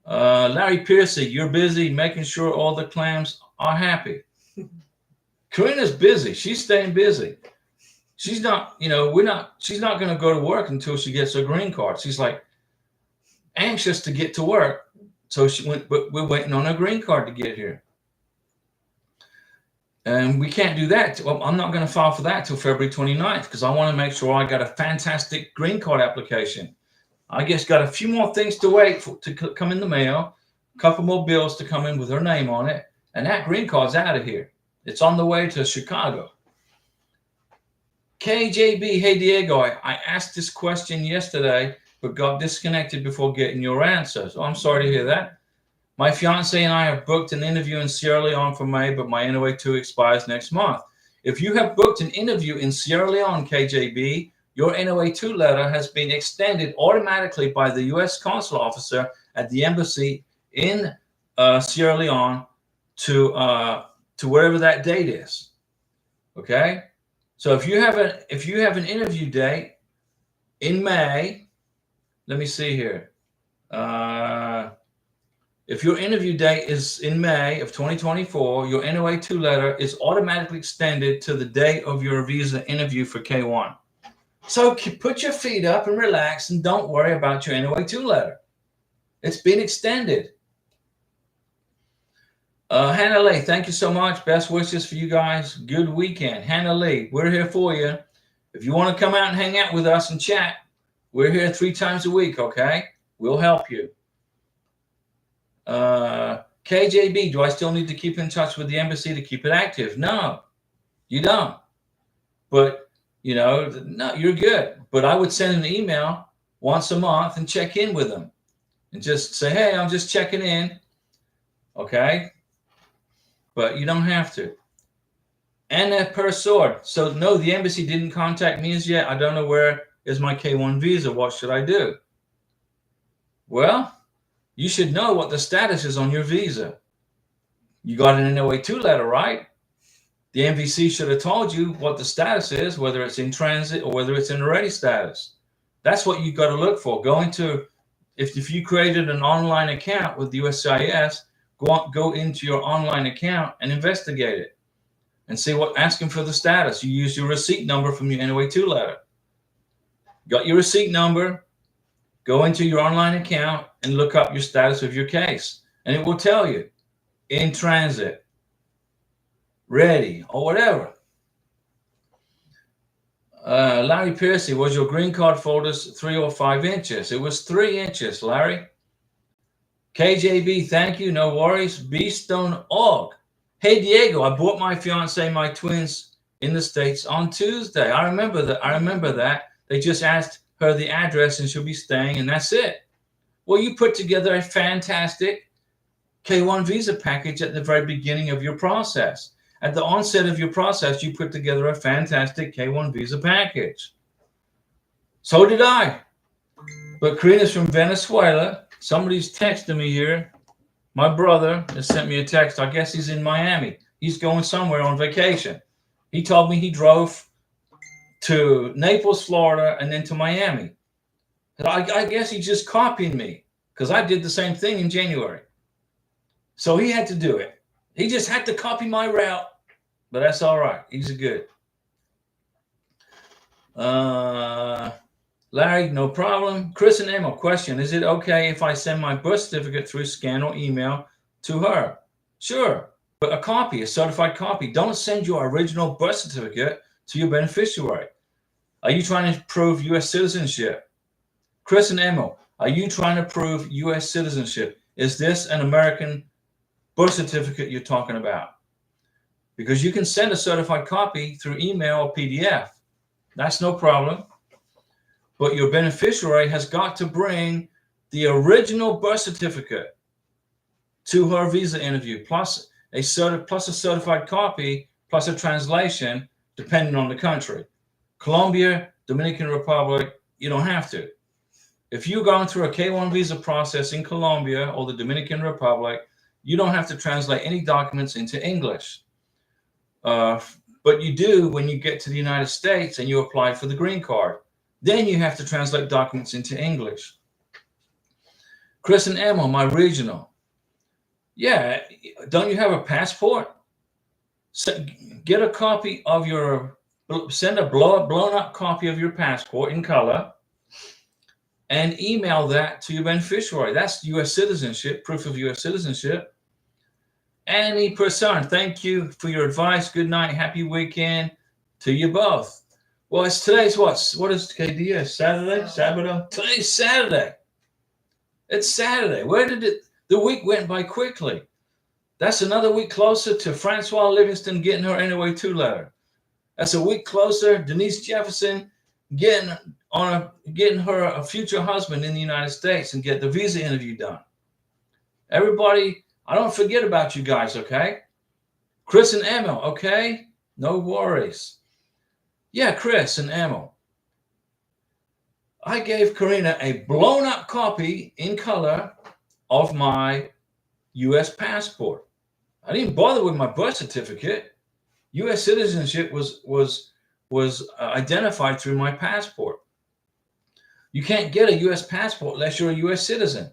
Larry Piercy, you're busy making sure all the clams are happy. Karina's busy. She's staying busy. She's not, she's not going to go to work until she gets her green card. She's like anxious to get to work. So but we're waiting on her green card to get here. And we can't do that. Well, I'm not going to file for that till February 29th because I want to make sure I got a fantastic green card application. I guess got a few more things to wait for to come in the mail, a couple more bills to come in with her name on it, and that green card's out of here. It's on the way to Chicago. KJB, hey Diego, I asked this question yesterday, but got disconnected before getting your answer. So I'm sorry to hear that. My fiance and I have booked an interview in Sierra Leone for May, but my NOA 2 expires next month. If you have booked an interview in Sierra Leone, KJB, your NOA 2 letter has been extended automatically by the U.S. consul officer at the embassy in Sierra Leone to wherever that date is. Okay, so if you have an interview date in May, let me see here. If your interview date is in May of 2024, your NOA 2 letter is automatically extended to the date of your visa interview for K1. So put your feet up and relax and don't worry about your NOA 2 letter. It's been extended. Hannah Lee, thank you so much. Best wishes for you guys. Good weekend. Hannah Lee, we're here for you. If you want to come out and hang out with us and chat, We're here 3 times a week, okay? We'll help you. KJB, do I still need to keep in touch with the embassy to keep it active? No, you don't. But, you know, no, you're good. But I would send an email once a month and check in with them and just say, hey, I'm just checking in. Okay? But you don't have to. And per sword. So, no, the embassy didn't contact me as yet. I don't know where is my K1 visa. What should I do? Well, you should know what the status is on your visa. You got an NOA2 letter, right? The MVC should have told you what the status is, whether it's in transit or whether it's in ready status. That's what you got to look for. Go into, if you created an online account with USCIS, go into your online account and investigate it and see what, ask them for the status. You use your receipt number from your NOA2 letter. Got your receipt number, go into your online account and look up your status of your case. And it will tell you in transit, ready, or whatever. Larry Piercy, was your green card folders 3 or 5 inches? It was 3 inches, Larry. KJB, thank you. No worries. Beastone.org. Hey, Diego, I bought my fiance, my twins in the States on Tuesday. I remember that. They just asked her the address and she'll be staying, and that's it. Well, you put together a fantastic K1 visa package at the very beginning of your process. At the onset of your process, you put together a fantastic K1 visa package. So did I. But Karina's from Venezuela. Somebody's texting me here. My brother has sent me a text. I guess he's in Miami. He's going somewhere on vacation. He told me he drove to Naples, Florida, and then to Miami. I guess he just copied me because I did the same thing in January. So he had to do it. He just had to copy my route, but that's all right. He's a good. Larry, no problem. Chris and Emma, question. Is it okay if I send my birth certificate through scan or email to her? Sure, but a copy, a certified copy. Don't send your original birth certificate to your beneficiary. Are you trying to prove U.S. citizenship? Chris and Emma, are you trying to prove U.S. citizenship? Is this an American birth certificate you're talking about? Because you can send a certified copy through email or PDF. That's no problem. But your beneficiary has got to bring the original birth certificate to her visa interview, plus a certified copy, plus a translation, depending on the country. Colombia, Dominican Republic, you don't have to. If you're going through a K1 visa process in Colombia or the Dominican Republic, you don't have to translate any documents into English. But you do when you get to the United States and you apply for the green card. Then you have to translate documents into English. Chris and Emma, my regional. Yeah, don't you have a passport? Get a copy of your, send a blown up copy of your passport in color and email that to your beneficiary. That's U.S. citizenship, proof of U.S. citizenship. Annie Person, thank you for your advice. Good night. Happy weekend to you both. Well, it's today's what is KD? Saturday? Sabado? Today's Saturday. It's Saturday. Where did the week went by quickly. That's another week closer to Francois Livingston getting her NOA2 letter. That's a week closer. Denise Jefferson getting her a future husband in the United States and get the visa interview done. Everybody, I don't forget about you guys, okay? Chris and Emma, okay? No worries. Yeah, Chris and Emma. I gave Karina a blown up copy in color of my U.S. passport. I didn't bother with my birth certificate. U.S. citizenship was identified through my passport. You can't get a U.S. passport unless you're a U.S. citizen.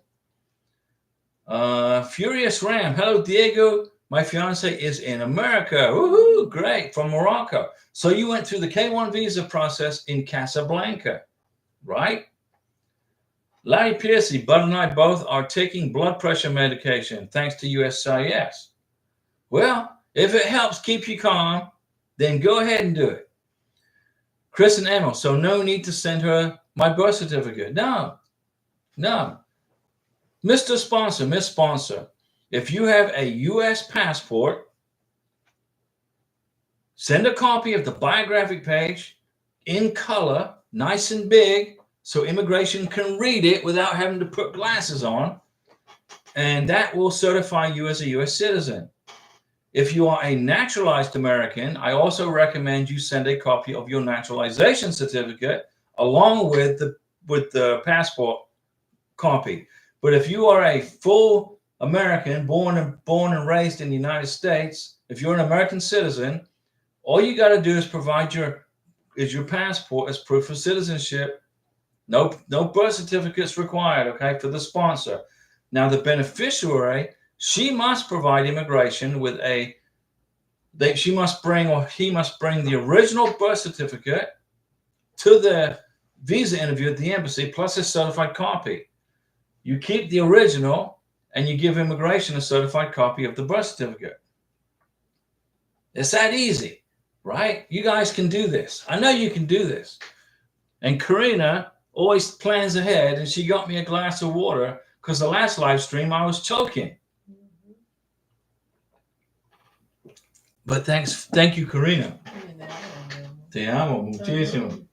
Furious Ram. Hello, Diego. My fiance is in America. Woohoo! Great. From Morocco. So you went through the K1 visa process in Casablanca, right? Larry Piercy, Bud and I both are taking blood pressure medication thanks to USCIS. Well, if it helps keep you calm, then go ahead and do it. Chris and Emma, so no need to send her my birth certificate. No. Mr. Sponsor, Miss Sponsor, if you have a U.S. passport, send a copy of the biographic page in color, nice and big, so immigration can read it without having to put glasses on, and that will certify you as a U.S. citizen. If you are a naturalized American, I also recommend you send a copy of your naturalization certificate along with the passport copy. But if you are a full American, born and raised in the United States, if you're an American citizen, all you got to do is provide your passport as proof of citizenship. No birth certificates required, okay, for the sponsor. Now, the beneficiary, she must provide immigration with he must bring the original birth certificate to the visa interview at the embassy, plus a certified copy. You keep the original and you give immigration a certified copy of the birth certificate. It's that easy, right? You guys can do this. I know you can do this. And Karina always plans ahead, and she got me a glass of water because the last live stream I was choking. But thank you, Karina. Te amo muchísimo.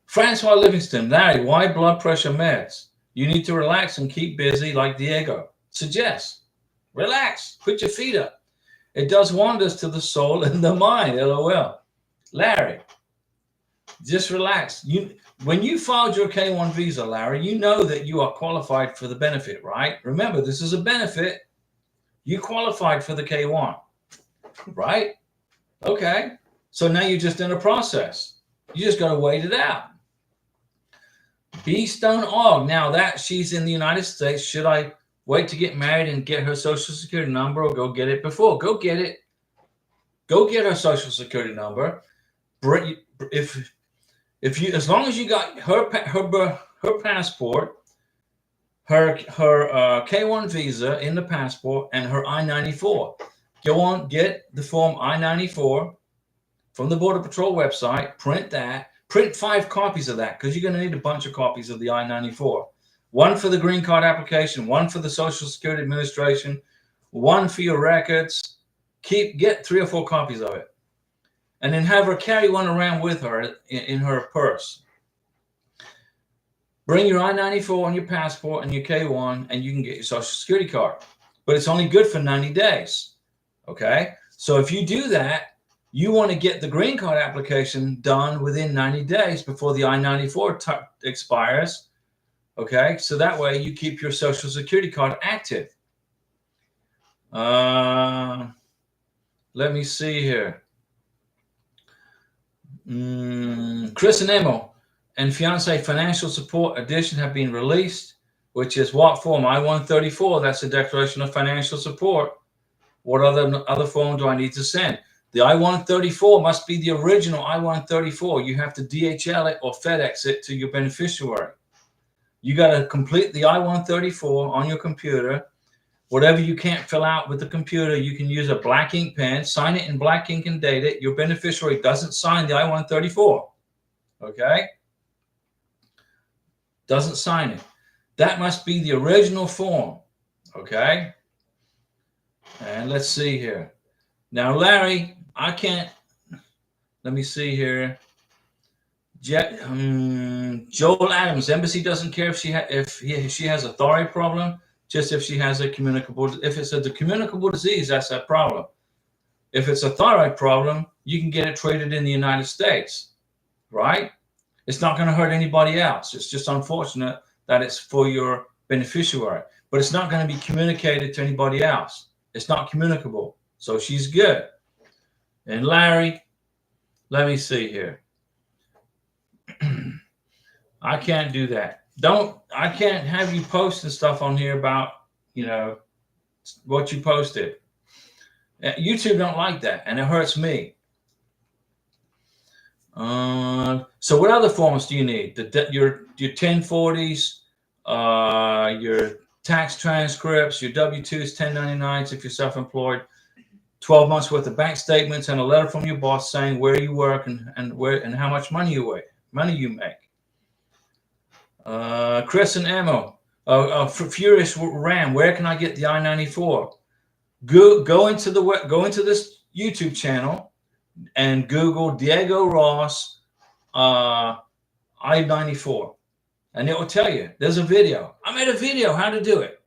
Francois Livingston, Larry, why blood pressure meds? You need to relax and keep busy like Diego suggests. Relax, put your feet up. It does wonders to the soul and the mind, LOL. Larry, just relax. When you filed your K1 visa, Larry, you know that you are qualified for the benefit, right? Remember, this is a benefit. You qualified for the K1, right? Okay. So now you're just in a process. You just got to wait it out. B-Stone-Og. Now that she's in the United States, should I wait to get married and get her social security number or go get it before? Go get it. Go get her social security number. If you, as long as you got her passport, her K1 visa in the passport, and her I-94, go on, get the form I-94 from the Border Patrol website, print that, print 5 copies of that, because you're going to need a bunch of copies of the I-94. One for the green card application, one for the Social Security Administration, one for your records. Get 3 or 4 copies of it. And then have her carry one around with her in her purse. Bring your I-94 on your passport and your K1, and you can get your Social Security card. But it's only good for 90 days. Okay? So if you do that, you want to get the green card application done within 90 days before the I-94 expires. Okay? So that way you keep your Social Security card active. Let me see here. Chris and Emo and Fiance Financial Support Edition have been released, which is what form? I-134. That's a Declaration of Financial Support. What other form do I need to send? The I-134 must be the original I-134. You have to DHL it or FedEx it to your beneficiary. You got to complete the I-134 on your computer. Whatever you can't fill out with the computer, you can use a black ink pen, sign it in black ink and date it. Your beneficiary doesn't sign the I-134. Okay? Doesn't sign it. That must be the original form. Okay? And let's see here. Now, Larry, I can't. Let me see here. Joel Adams, embassy doesn't care if she has a thyroid problem. Just if she has a if it's a communicable disease, that's a problem. If it's a thyroid problem, you can get it treated in the United States, right? It's not going to hurt anybody else. It's just unfortunate that it's for your beneficiary, but it's not going to be communicated to anybody else. It's not communicable. So she's good. And Larry, let me see here. I can't do that. I can't have you posting stuff on here about, what you posted. YouTube don't like that, and it hurts me. So what other forms do you need? Your 1040s, your tax transcripts, your W-2s, 1099s if you're self-employed. 12 months worth of bank statements, and a letter from your boss saying where you work and where and how much money you make. Chris and Emma, Furious Ram, where can I get the I-94? Go into this YouTube channel and Google Diego Ross I-94, and it will tell you. There's a video. I made a video how to do it.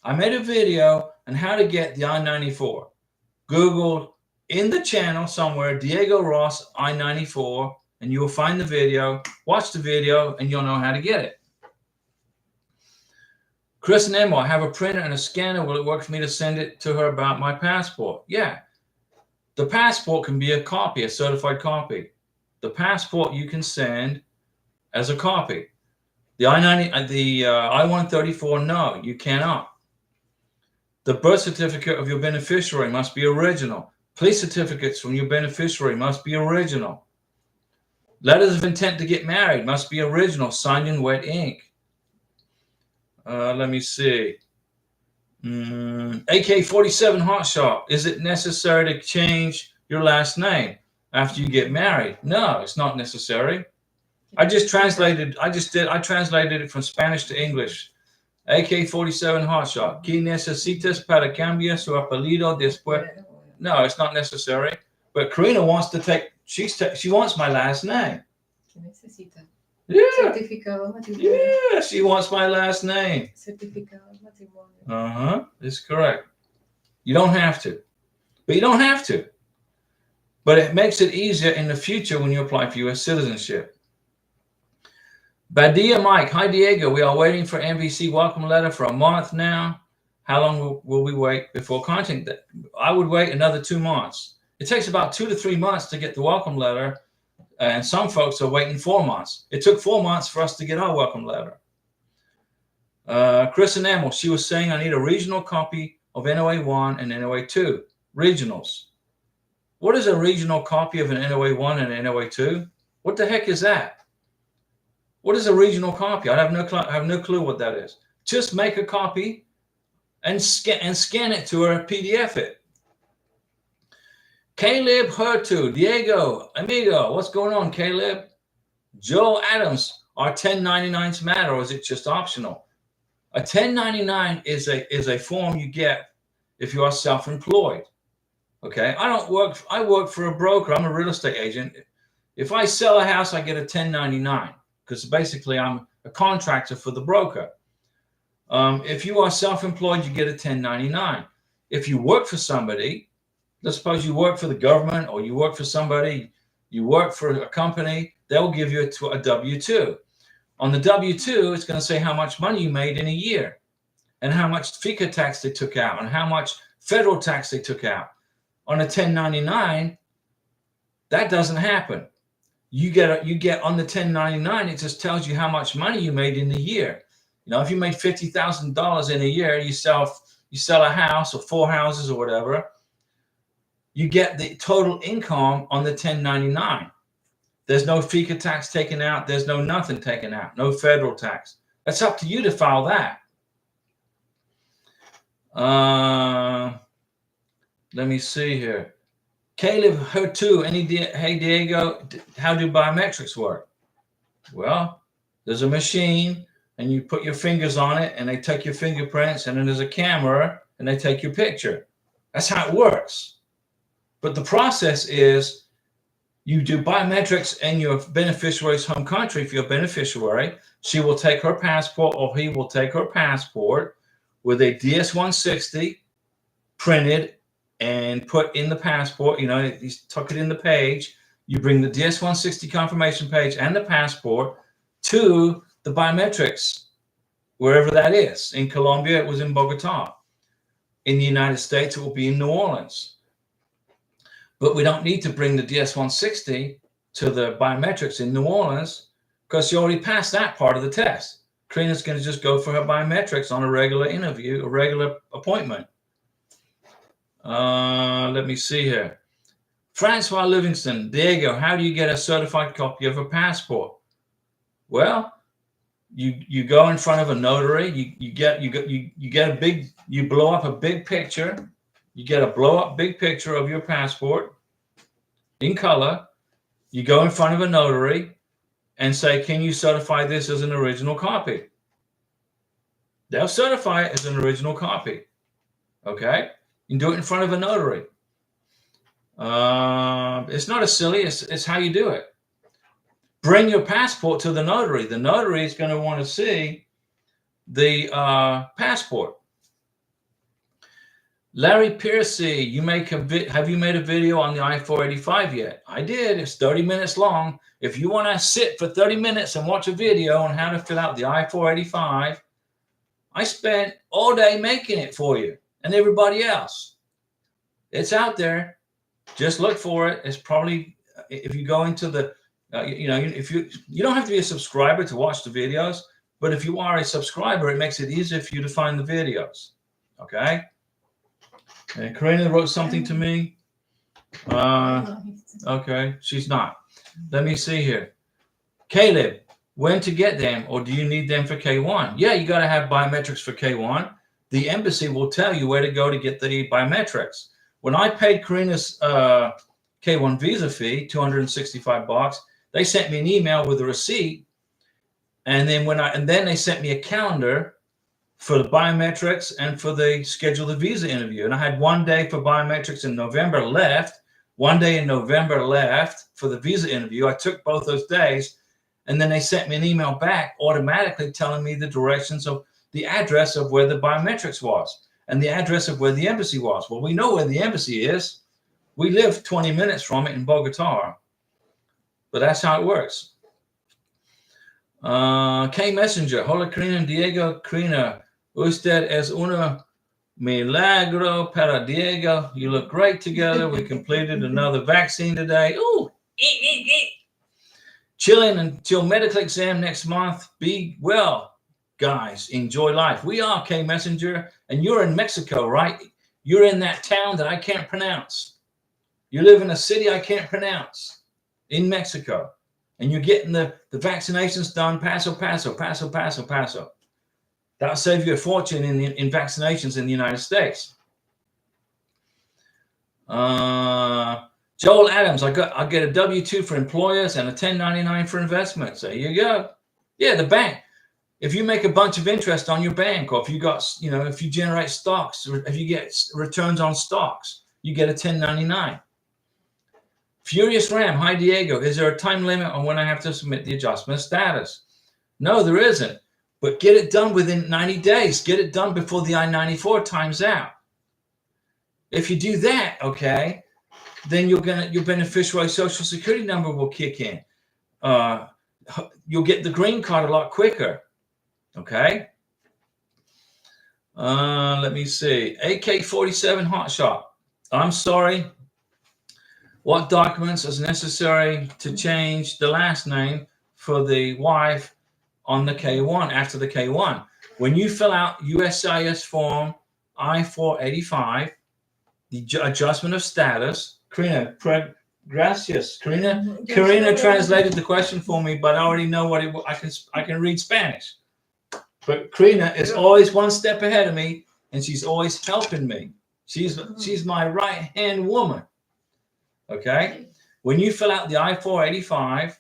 I made a video on how to get the I-94. Google in the channel somewhere Diego Ross I-94, and you will find the video. Watch the video, and you'll know how to get it. Chris and Emma, I have a printer and a scanner. Will it work for me to send it to her about my passport? Yeah. The passport can be a copy, a certified copy. The passport you can send as a copy. The I-134, no, you cannot. The birth certificate of your beneficiary must be original. Police certificates from your beneficiary must be original. Letters of intent to get married must be original, signed in wet ink. Let me see. AK-47 hotshot. Is it necessary to change your last name after you get married? No, it's not necessary. I translated it from Spanish to English. AK-47 hotshot. ¿Qué necesitas para cambiar su apellido después? No, it's not necessary. But Karina wants to take. She wants my last name. ¿Qué necesita? Yeah. Certificado de matrimonio. Yeah, she wants my last name. Certificado de matrimonio. It's correct. You don't have to. But you don't have to. But it makes it easier in the future when you apply for U.S. citizenship. Badia Mike, hi Diego. We are waiting for MVC welcome letter for a month now. How long will we wait before contacting that? I would wait another 2 months. It takes about 2 to 3 months to get the welcome letter. And some folks are waiting 4 months. It took 4 months for us to get our welcome letter. Chris and Emil, she was saying I need a regional copy of NOA 1 and NOA 2. Regionals. What is a regional copy of an NOA 1 and an NOA 2? What the heck is that? What is a regional copy? I have no clue what that is. Just make a copy and scan it to her, PDF it. Caleb Hertu, Diego, amigo, what's going on, Caleb? Joe Adams, are 1099s matter, or is it just optional? A 1099 is a form you get if you are self-employed. Okay, I work for a broker. I'm a real estate agent. If I sell a house, I get a 1099 because basically I'm a contractor for the broker. If you are self-employed, you get a 1099. If you work for somebody, let's suppose you work for the government or you work for somebody, you work for a company, they'll give you a W-2. On the W-2, it's going to say how much money you made in a year and how much FICA tax they took out and how much federal tax they took out. On a 1099, that doesn't happen. You get on the 1099, it just tells you how much money you made in the year. You know, if you made $50,000 in a year, you sell a house or 4 houses or whatever, you get the total income on the 1099. There's no FICA tax taken out. There's no nothing taken out. No federal tax. That's up to you to file that. Let me see here. Caleb, her too. Hey, Diego, how do biometrics work? Well, there's a machine, and you put your fingers on it, and they take your fingerprints, and then there's a camera, and they take your picture. That's how it works. But the process is you do biometrics in your beneficiary's home country. For your beneficiary, she will take her passport, or he will take her passport with a DS-160 printed and put in the passport. You know, you tuck it in the page. You bring the DS-160 confirmation page and the passport to the biometrics, wherever that is. In Colombia, it was in Bogota. In the United States, it will be in New Orleans. But we don't need to bring the DS-160 to the biometrics in New Orleans because she already passed that part of the test. Karina's going to just go for her biometrics on a regular interview, a regular appointment. Let me see here. Francois Livingston, Diego, how do you get a certified copy of a passport? Well, you go in front of a notary. You blow up a big picture You get a blow-up big picture of your passport in color. You go in front of a notary and say, can you certify this as an original copy? They'll certify it as an original copy. Okay? You can do it in front of a notary. It's not as silly, it's how you do it. Bring your passport to the notary. The notary is going to want to see the passport. Larry Piercy, have you made a video on the I-485 yet? I did. It's 30 minutes long. If you want to sit for 30 minutes and watch a video on how to fill out the I-485, I spent all day making it for you and everybody else. It's out there. Just look for it. It's probably, if you go into the, if you don't have to be a subscriber to watch the videos, but if you are a subscriber, it makes it easier for you to find the videos. Okay. And Karina wrote something to me. Okay, she's not. Let me see here. Caleb, when to get them, or do you need them for K1? Yeah, you got to have biometrics for K1. The embassy will tell you where to go to get the biometrics. When I paid Karina's K1 visa fee, $265, they sent me an email with a receipt, and then they sent me a calendar for the biometrics and for the schedule the visa interview. And I had 1 day for biometrics in November left, 1 day in November left for the visa interview. I took both those days, and then they sent me an email back automatically telling me the directions of the address of where the biometrics was and the address of where the embassy was. Well, we know where the embassy is. We live 20 minutes from it in Bogota, but that's how it works. K Messenger, hola Karina and Diego. Karina, usted es una milagro para Diego. You look great together. We completed another vaccine today. Ooh, chilling until medical exam next month. Be well, guys. Enjoy life. We are K Messenger, and you're in Mexico, right? You're in that town that I can't pronounce. You live in a city I can't pronounce in Mexico, and you're getting the vaccinations done. Paso. That'll save you a fortune in vaccinations in the United States. Joel Adams, I get a W-2 for employers and a 1099 for investments. There you go. Yeah, the bank. If you make a bunch of interest on your bank, or if you got, if you generate stocks, or if you get returns on stocks, you get a 1099. Furious Ram, hi Diego. Is there a time limit on when I have to submit the adjustment of status? No, there isn't. But get it done within 90 days. Get it done before the I-94 times out. If you do that, okay, then your beneficiary social security number will kick in. You'll get the green card a lot quicker. Okay. Let me see. AK-47 Hotshot. I'm sorry. What documents is necessary to change the last name for the wife on the K1 after the K1? When you fill out USCIS form I-485, the adjustment of status, Karina, gracias. Karina translated the question for me, but I already know what I can read Spanish. But Karina is always one step ahead of me, and she's always helping me. She's my right-hand woman. Okay? When you fill out the I-485,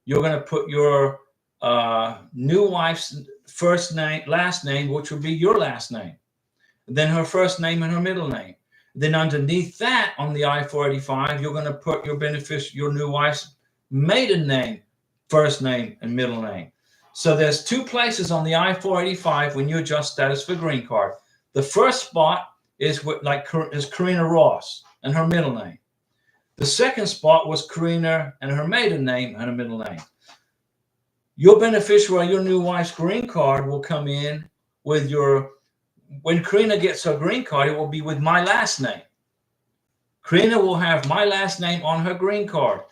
you're going to put your new wife's first name, last name, which will be your last name. Then her first name and her middle name. Then underneath that on the I-485, you're going to put your new wife's maiden name, first name, and middle name. So there's two places on the I-485 when you adjust status for green card. The first spot is Karina Ross and her middle name. The second spot was Karina and her maiden name and her middle name. Your beneficiary, your new wife's green card will come in with when Karina gets her green card, it will be with my last name. Karina will have my last name on her green card.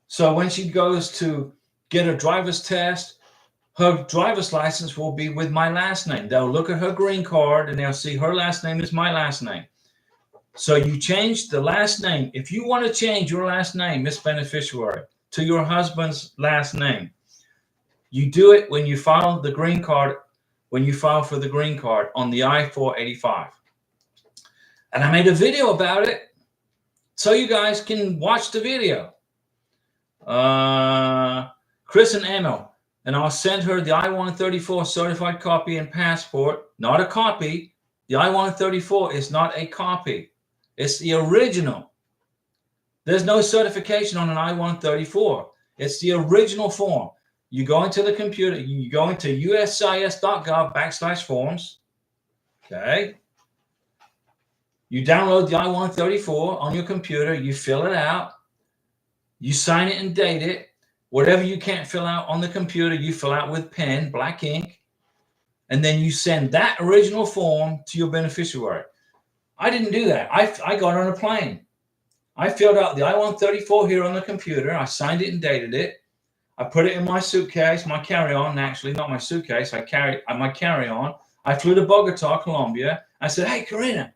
So when she goes to get her driver's test, her driver's license will be with my last name. They'll look at her green card and they'll see her last name is my last name. So you change the last name. If you want to change your last name, Miss Beneficiary, to your husband's last name, you do it when you file the green card, when you file for the green card on the I-485. And I made a video about it so you guys can watch the video. Chris and Emil. And I'll send her the I-134 certified copy and passport. Not a copy. The I-134 is not a copy. It's the original. There's no certification on an I-134. It's the original form. You go into the computer, you go into uscis.gov/forms. Okay. You download the I-134 on your computer, you fill it out, you sign it and date it. Whatever you can't fill out on the computer, you fill out with pen, black ink, and then you send that original form to your beneficiary. I didn't do that. I got on a plane. I filled out the I-134 here on the computer. I signed it and dated it. I put it in my suitcase, my carry-on, actually, not my suitcase. I carried my carry-on. I flew to Bogota, Colombia. I said, hey, Karina,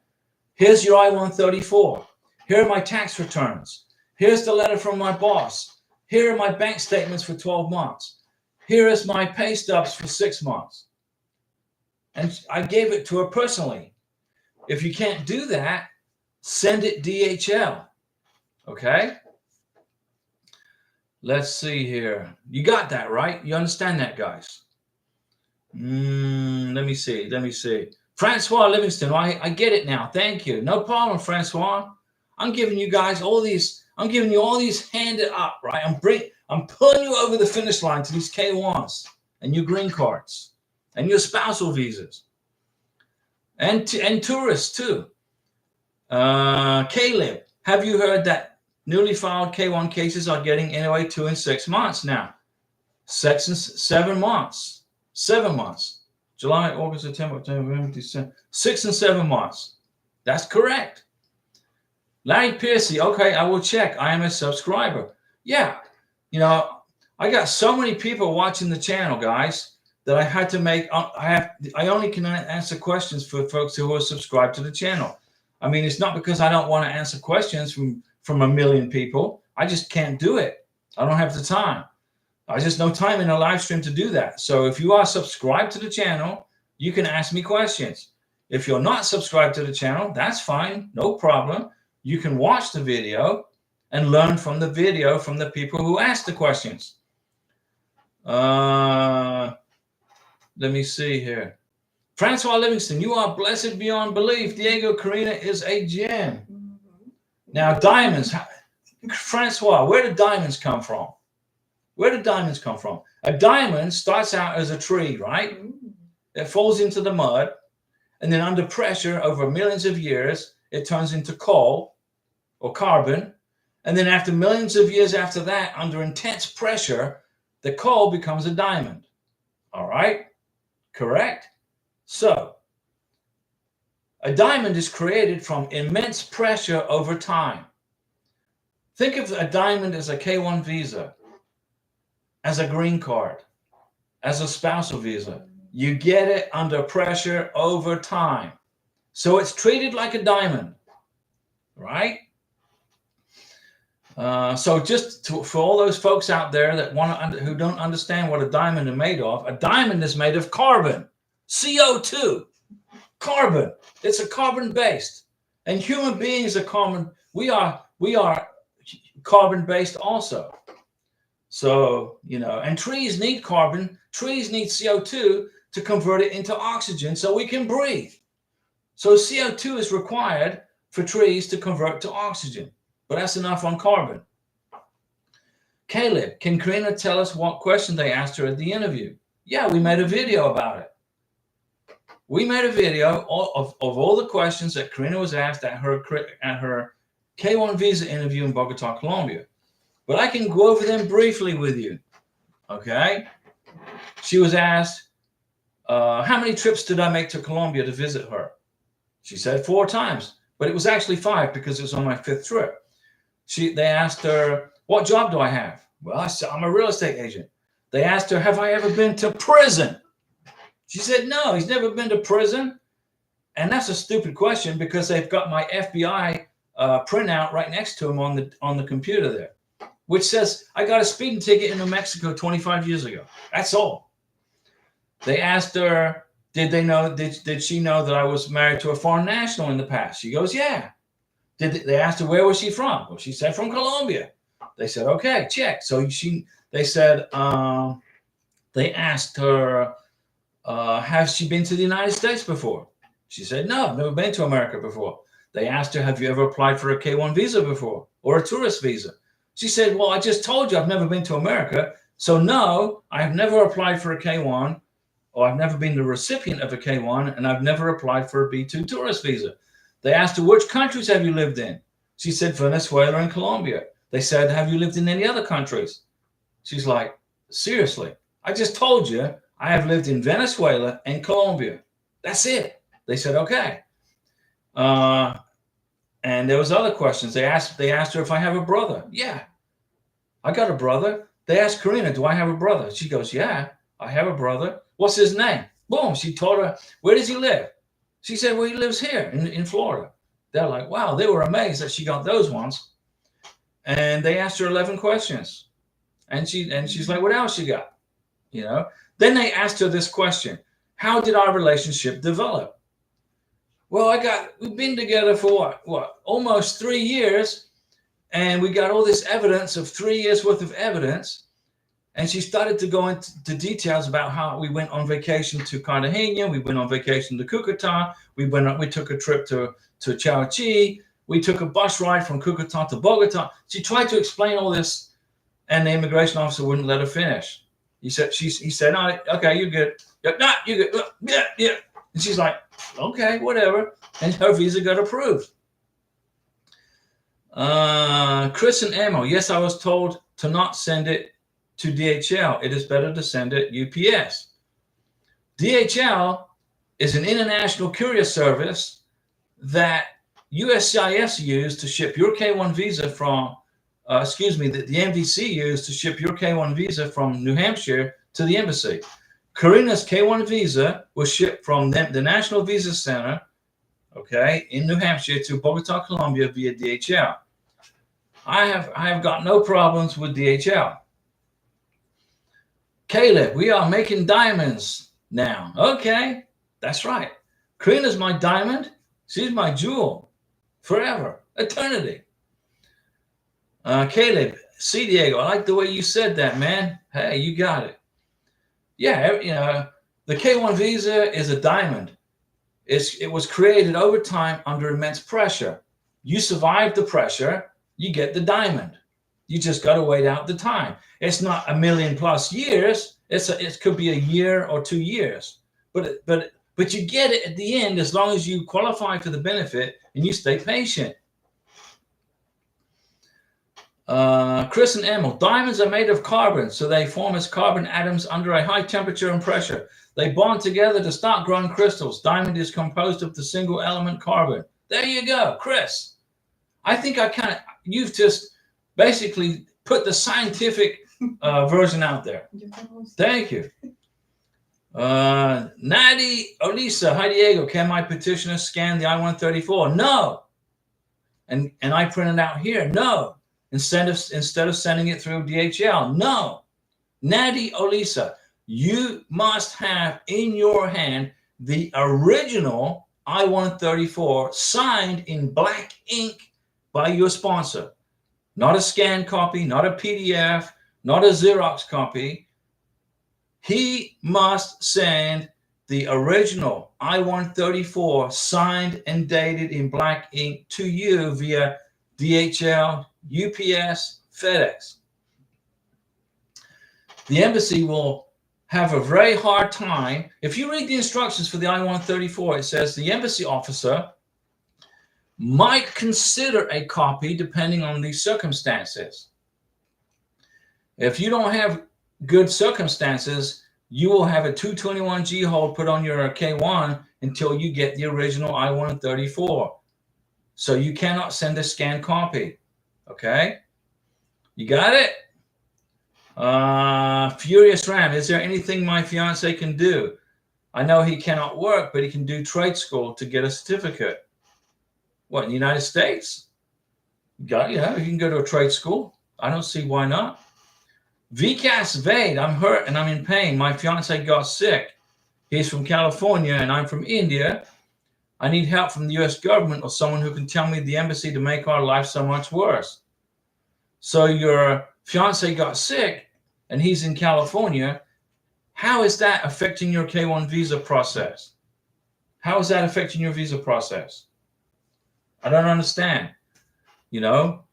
here's your I-134. Here are my tax returns. Here's the letter from my boss. Here are my bank statements for 12 months. Here is my pay stubs for 6 months. And I gave it to her personally. If you can't do that, send it DHL. Okay? Let's see here. You got that, right? You understand that, guys? Let me see. Francois Livingston, I get it now. Thank you. No problem, Francois. I'm giving you guys all these. I'm giving you all these handed up, right? I'm pulling you over the finish line to these K1s and your green cards and your spousal visas and tourists too. Caleb, have you heard that newly filed K1 cases are getting anyway 2 and 6 months now? 6 and 7 months. 7 months. July, August, September, October, December. 6 and 7 months. That's correct. Larry Piercy, okay, I will check. I am a subscriber. Yeah, you know, I got so many people watching the channel, guys, that I had to make. I only can answer questions for folks who are subscribed to the channel. I mean, it's not because I don't want to answer questions from a million people. I just can't do it. I don't have the time. I just no time in a live stream to do that. So if you are subscribed to the channel, you can ask me questions. If you're not subscribed to the channel, that's fine, no problem. You can watch the video and learn from the video from the people who asked the questions. Let me see here. Francois Livingston, you are blessed beyond belief. Diego, Karina is a gem. Now, diamonds. Francois, where do diamonds come from? Where do diamonds come from? A diamond starts out as a tree, right? It falls into the mud. And then under pressure over millions of years, it turns into coal or carbon. And then after millions of years after that, under intense pressure, the coal becomes a diamond. All right? Correct? So, a diamond is created from immense pressure over time. Think of a diamond as a K1 visa, as a green card, as a spousal visa. You get it under pressure over time. So it's treated like a diamond, right? So just for all those folks out there that who don't understand what a diamond is made of, a diamond is made of carbon, CO2, carbon. It's a carbon based, and human beings are carbon. We are carbon based also. So and trees need carbon. Trees need CO2 to convert it into oxygen so we can breathe. So CO2 is required for trees to convert to oxygen. But that's enough on carbon. Caleb, can Karina tell us what question they asked her at the interview? Yeah, we made a video about it. We made a video of all the questions that Karina was asked at her K1 visa interview in Bogota, Colombia. But I can go over them briefly with you. Okay? She was asked, how many trips did I make to Colombia to visit her? She said 4 times, but it was actually 5 because it was on my 5th trip. They asked her, what job do I have? Well, I said, I'm a real estate agent. They asked her, have I ever been to prison? She said, no, he's never been to prison. And that's a stupid question because they've got my FBI printout right next to him on the computer there, which says I got a speeding ticket in New Mexico 25 years ago. That's all. They asked her, did they know? Did she know that I was married to a foreign national in the past? She goes, yeah. They asked her where was she from? Well, she said from Colombia. They said, okay, check. So they said, they asked her, has she been to the United States before? She said, no, I've never been to America before. They asked her, have you ever applied for a K-1 visa before or a tourist visa? She said, well, I just told you I've never been to America. So no, I've never applied for a K-1, or I've never been the recipient of a K-1, and I've never applied for a B-2 tourist visa. They asked her, which countries have you lived in? She said, Venezuela and Colombia. They said, have you lived in any other countries? She's like, seriously, I just told you I have lived in Venezuela and Colombia. That's it. They said, okay. And there was other questions. They asked her if I have a brother. Yeah, I got a brother. They asked Karina, do I have a brother? She goes, yeah, I have a brother. What's his name? Boom. She told her, where does he live? She said, well, he lives here in Florida. They're like, wow, they were amazed that she got those ones. And they asked her 11 questions. And she's like, what else you got? You know, then they asked her this question. How did our relationship develop? Well, we've been together for what? Almost 3 years. And we got all this evidence of 3 years worth of evidence. And she started to go into details about how we went on vacation to Cartagena. We went on vacation to Cucuta. We took a trip to Chowchi. We took a bus ride from Cucuta to Bogota. She tried to explain all this, and the immigration officer wouldn't let her finish. He said, oh, okay, you're good. No, you're good. Yeah. And she's like, okay, whatever. And her visa got approved. Chris and Emma, yes, I was told to not send it to DHL. It is better to send it UPS. DHL is an international courier service that USCIS used to ship your K-1 visa from, the MVC used to ship your K-1 visa from New Hampshire to the embassy. Karina's K-1 visa was shipped from the National Visa Center, okay, in New Hampshire to Bogota, Colombia via DHL. I have got no problems with DHL. Caleb, we are making diamonds now. Okay, that's right. Karina's my diamond. She's my jewel. Forever. Eternity. Caleb, see, Diego, I like the way you said that, man. Hey, you got it. Yeah, you know, the K-1 visa is a diamond. It was created over time under immense pressure. You survive the pressure, you get the diamond. You just got to wait out the time. It's not 1,000,000+ years. It could be a year or 2 years. But you get it at the end as long as you qualify for the benefit and you stay patient. Chris and Emil, diamonds are made of carbon, so they form as carbon atoms under a high temperature and pressure. They bond together to start growing crystals. Diamond is composed of the single element carbon. There you go, Chris. I think you've just basically put the scientific version out there. Thank you. Nadi Olisa, hi Diego, can my petitioner scan the I-134? No. And I printed out here, no. Instead of sending it through DHL, no. Nadi Olisa, you must have in your hand the original I-134 signed in black ink by your sponsor. Not a scanned copy, not a PDF, not a Xerox copy. He must send the original I-134 signed and dated in black ink to you via DHL, UPS, FedEx. The embassy will have a very hard time. If you read the instructions for the I-134, it says the embassy officer might consider a copy depending on the circumstances. If you don't have good circumstances, you will have a 221G hold put on your K-1 until you get the original I-134. So you cannot send a scanned copy. Okay? You got it? Furious Ram, is there anything my fiance can do? I know he cannot work, but he can do trade school to get a certificate. What, in the United States? You can go to a trade school. I don't see why not. VCAS Vade, I'm hurt and I'm in pain. My fiance got sick. He's from California and I'm from India. I need help from the US government or someone who can tell me the embassy to make our life so much worse. So your fiance got sick and he's in California. How is that affecting your K-1 visa process? How is that affecting your visa process? I don't understand. You know,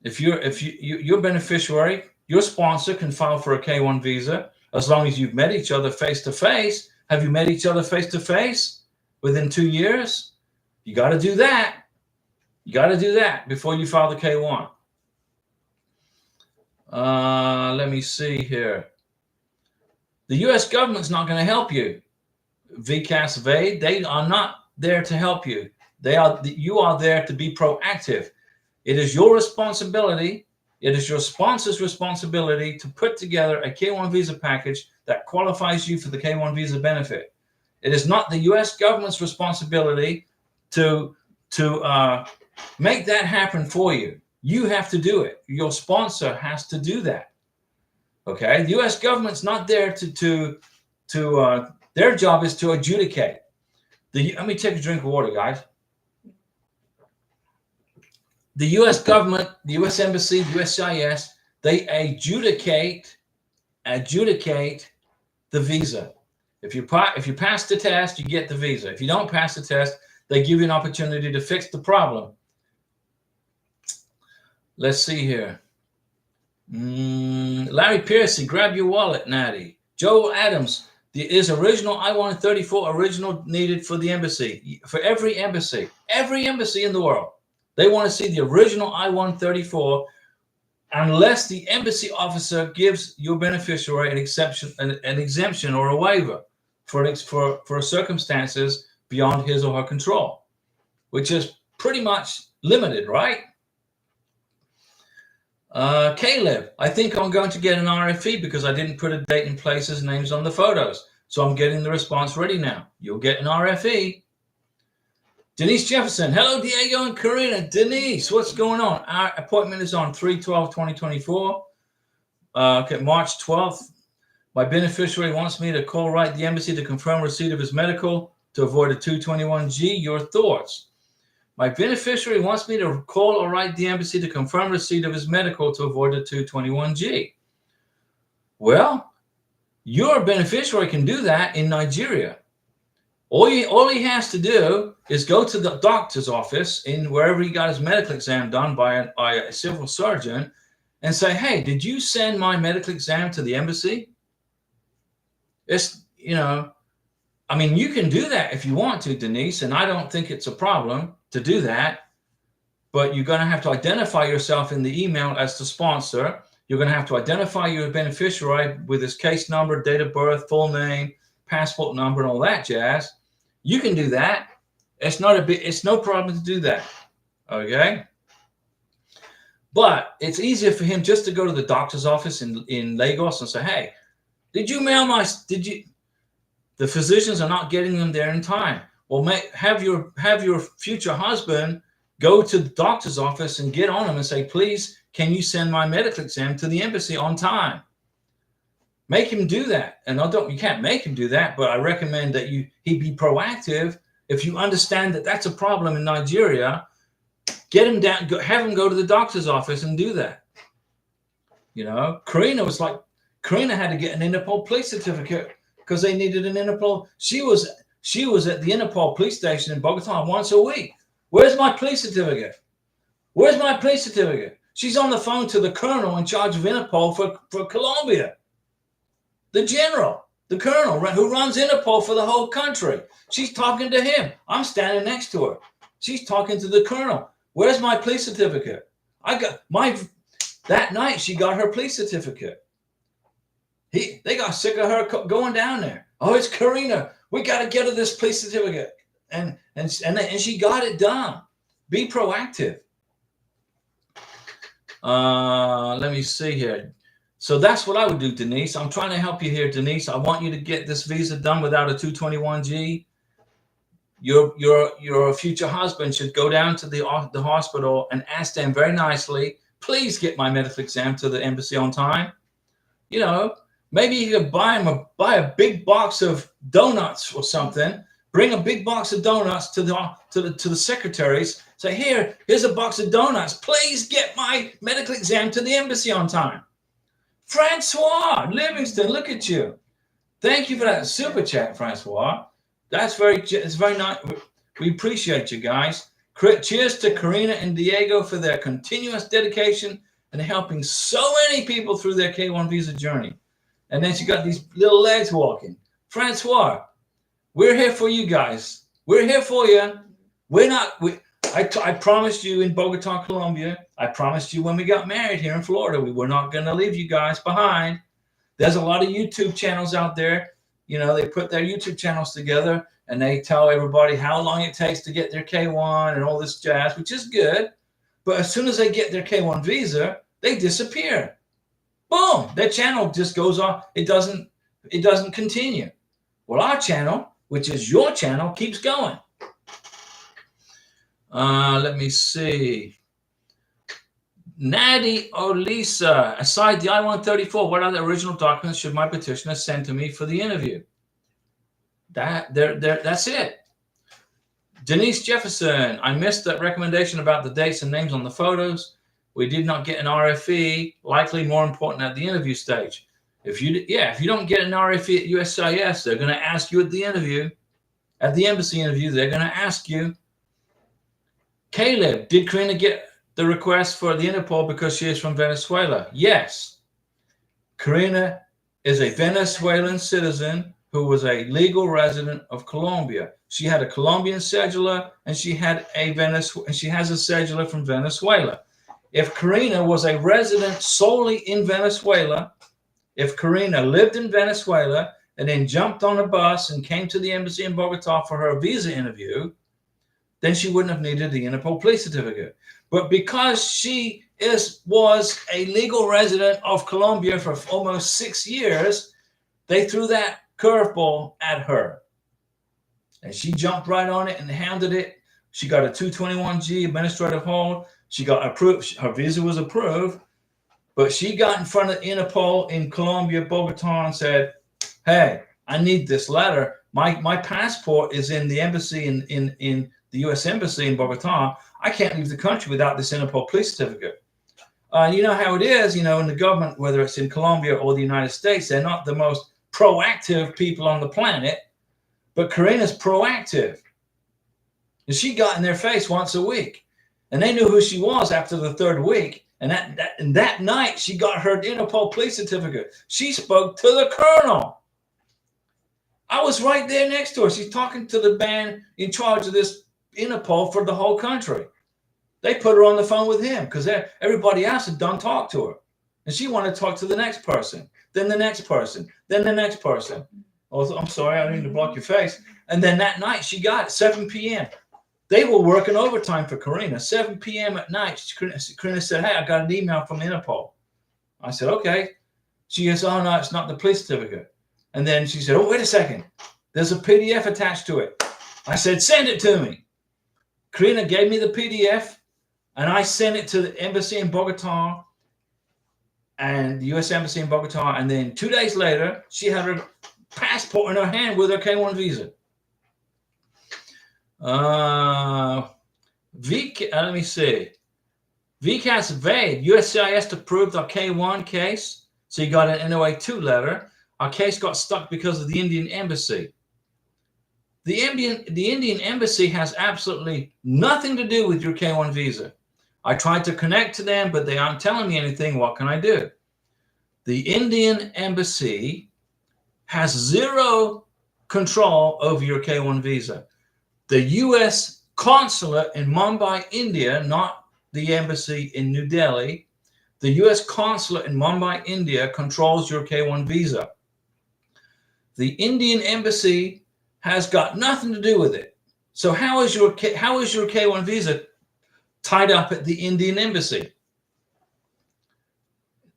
if your beneficiary, your sponsor can file for a K-1 visa as long as you've met each other face to face. Have you met each other face to face within 2 years? You got to do that. You got to do that before you file the K-1. Let me see here. The U.S. government's not going to help you. VCAS VADE, they are not there to help you. You are there to be proactive. It is your responsibility. It is your sponsor's responsibility to put together a K-1 visa package that qualifies you for the K-1 visa benefit. It is not the U.S. government's responsibility to make that happen for you. You have to do it. Your sponsor has to do that. Okay, the U.S. government's not there their job is to adjudicate. Let me take a drink of water, guys. The U.S. government, the U.S. Embassy, the USCIS, they adjudicate the visa. If you pass the test, you get the visa. If you don't pass the test, they give you an opportunity to fix the problem. Let's see here. Larry Piercy, grab your wallet, Natty. Joel Adams, there is original I-134 original needed for the embassy. For every embassy in the world. They want to see the original I-134 unless the embassy officer gives your beneficiary an exemption or a waiver for circumstances beyond his or her control, which is pretty much limited, right? Caleb, I think I'm going to get an RFE because I didn't put a date and places names on the photos. So I'm getting the response ready now. You'll get an RFE. Denise Jefferson, hello, Diego and Karina. Denise, what's going on? Our appointment is on 3/12/2024. Okay, March 12th. My beneficiary wants me to call right the embassy to confirm receipt of his medical to avoid a 221G. Your thoughts? My beneficiary wants me to call or write the embassy to confirm receipt of his medical to avoid a 221G. Well, your beneficiary can do that in Nigeria. All he has to do is go to the doctor's office in wherever he got his medical exam done by a civil surgeon and say, hey, did you send my medical exam to the embassy? It's, I mean, you can do that if you want to, Denise, and I don't think it's a problem to do that, but you're going to have to identify yourself in the email as the sponsor. You're going to have to identify your beneficiary with his case number, date of birth, full name, passport number, and all that jazz. You can do that. It's no problem to do that. Okay. But it's easier for him just to go to the doctor's office in Lagos and say, hey, the physicians are not getting them there in time. Well, have your future husband go to the doctor's office and get on him and say, please, can you send my medical exam to the embassy on time? Make him do that. And you can't make him do that, but I recommend that he be proactive. If you understand that that's a problem in Nigeria, get him down, have him go to the doctor's office and do that. Karina had to get an Interpol police certificate because they needed an Interpol. She was at the Interpol police station in Bogota once a week. Where's my police certificate? Where's my police certificate? She's on the phone to the colonel in charge of Interpol for Colombia. The general, the colonel who runs Interpol for the whole country. She's talking to him. I'm standing next to her. She's talking to the colonel. Where's my police certificate? That night she got her police certificate. They got sick of her going down there. Oh, it's Karina. We got to get her this police certificate. And she got it done. Be proactive. Let me see here. So that's what I would do, Denise. I'm trying to help you here, Denise. I want you to get this visa done without a 221G. Your future husband should go down to the hospital and ask them very nicely, please get my medical exam to the embassy on time. Maybe you could buy a big box of donuts or something. Bring a big box of donuts to the secretaries. Say, here's a box of donuts. Please get my medical exam to the embassy on time. Francois Livingston, look at you. Thank you for that super chat, Francois. It's very nice. We appreciate you guys. Cheers to Karina and Diego for their continuous dedication and helping so many people through their K1 visa journey. And then she got these little legs walking. Francois, we're here for you guys. We're here for you. I promised you in Bogota, Colombia. I promised you when we got married here in Florida, we were not going to leave you guys behind. There's a lot of YouTube channels out there. You know, they put their YouTube channels together and they tell everybody how long it takes to get their K1 and all this jazz, which is good. But as soon as they get their K1 visa, they disappear. Boom, their channel just goes off. It doesn't continue. Well, our channel, which is your channel, keeps going. Let me see. Nadi Olisa, aside the I-134, what other original documents should my petitioner send to me for the interview? That's it. Denise Jefferson, I missed that recommendation about the dates and names on the photos. We did not get an RFE, likely more important at the interview stage. If you don't get an RFE at USCIS, they're going to ask you at the interview, at the embassy interview, they're going to ask you. Caleb, did Karina get the request for the Interpol because she is from Venezuela? Yes. Karina is a Venezuelan citizen who was a legal resident of Colombia. She had a Colombian cedula and she has a cedula from Venezuela. If Karina was a resident solely in Venezuela, if Karina lived in Venezuela and then jumped on a bus and came to the embassy in Bogota for her visa interview, then she wouldn't have needed the Interpol police certificate. But because she was a legal resident of Colombia for almost 6 years, they threw that curveball at her. And she jumped right on it and hounded it. She got a 221G administrative hold. She got approved. Her visa was approved. But she got in front of Interpol in Colombia, Bogota, and said, hey, I need this letter. My passport is in the embassy in the U.S. Embassy in Bogota. I can't leave the country without this Interpol police certificate. You know how it is, in the government, whether it's in Colombia or the United States, they're not the most proactive people on the planet, but Karina's proactive. And she got in their face once a week, and they knew who she was after the third week. And that night, she got her Interpol police certificate. She spoke to the colonel. I was right there next to her. She's talking to the man in charge of this Interpol for the whole country. They put her on the phone with him because everybody else had done talk to her. And she wanted to talk to the next person, then the next person, then the next person. Oh, I'm sorry, I didn't mean to block your face. And then that night she got it, 7 p.m. They were working overtime for Karina. 7 p.m. at night, Karina said, hey, I got an email from Interpol. I said, okay. She goes, oh, no, it's not the police certificate. And then she said, oh, wait a second. There's a PDF attached to it. I said, send it to me. Karina gave me the PDF, and I sent it to the embassy in Bogota and the U.S. Embassy in Bogota. And then 2 days later, she had her passport in her hand with her K1 visa. Let me see. VCAS evade. USCIS approved our K1 case, so you got an NOA2 letter. Our case got stuck because of the Indian embassy. The Indian embassy has absolutely nothing to do with your K1 visa. I tried to connect to them, but they aren't telling me anything. What can I do? The Indian embassy has zero control over your K1 visa. The U.S. consulate in Mumbai, India, not the embassy in New Delhi, the U.S. consulate in Mumbai, India controls your K1 visa. The Indian embassy has got nothing to do with it. So how is your K1 visa tied up at the Indian embassy?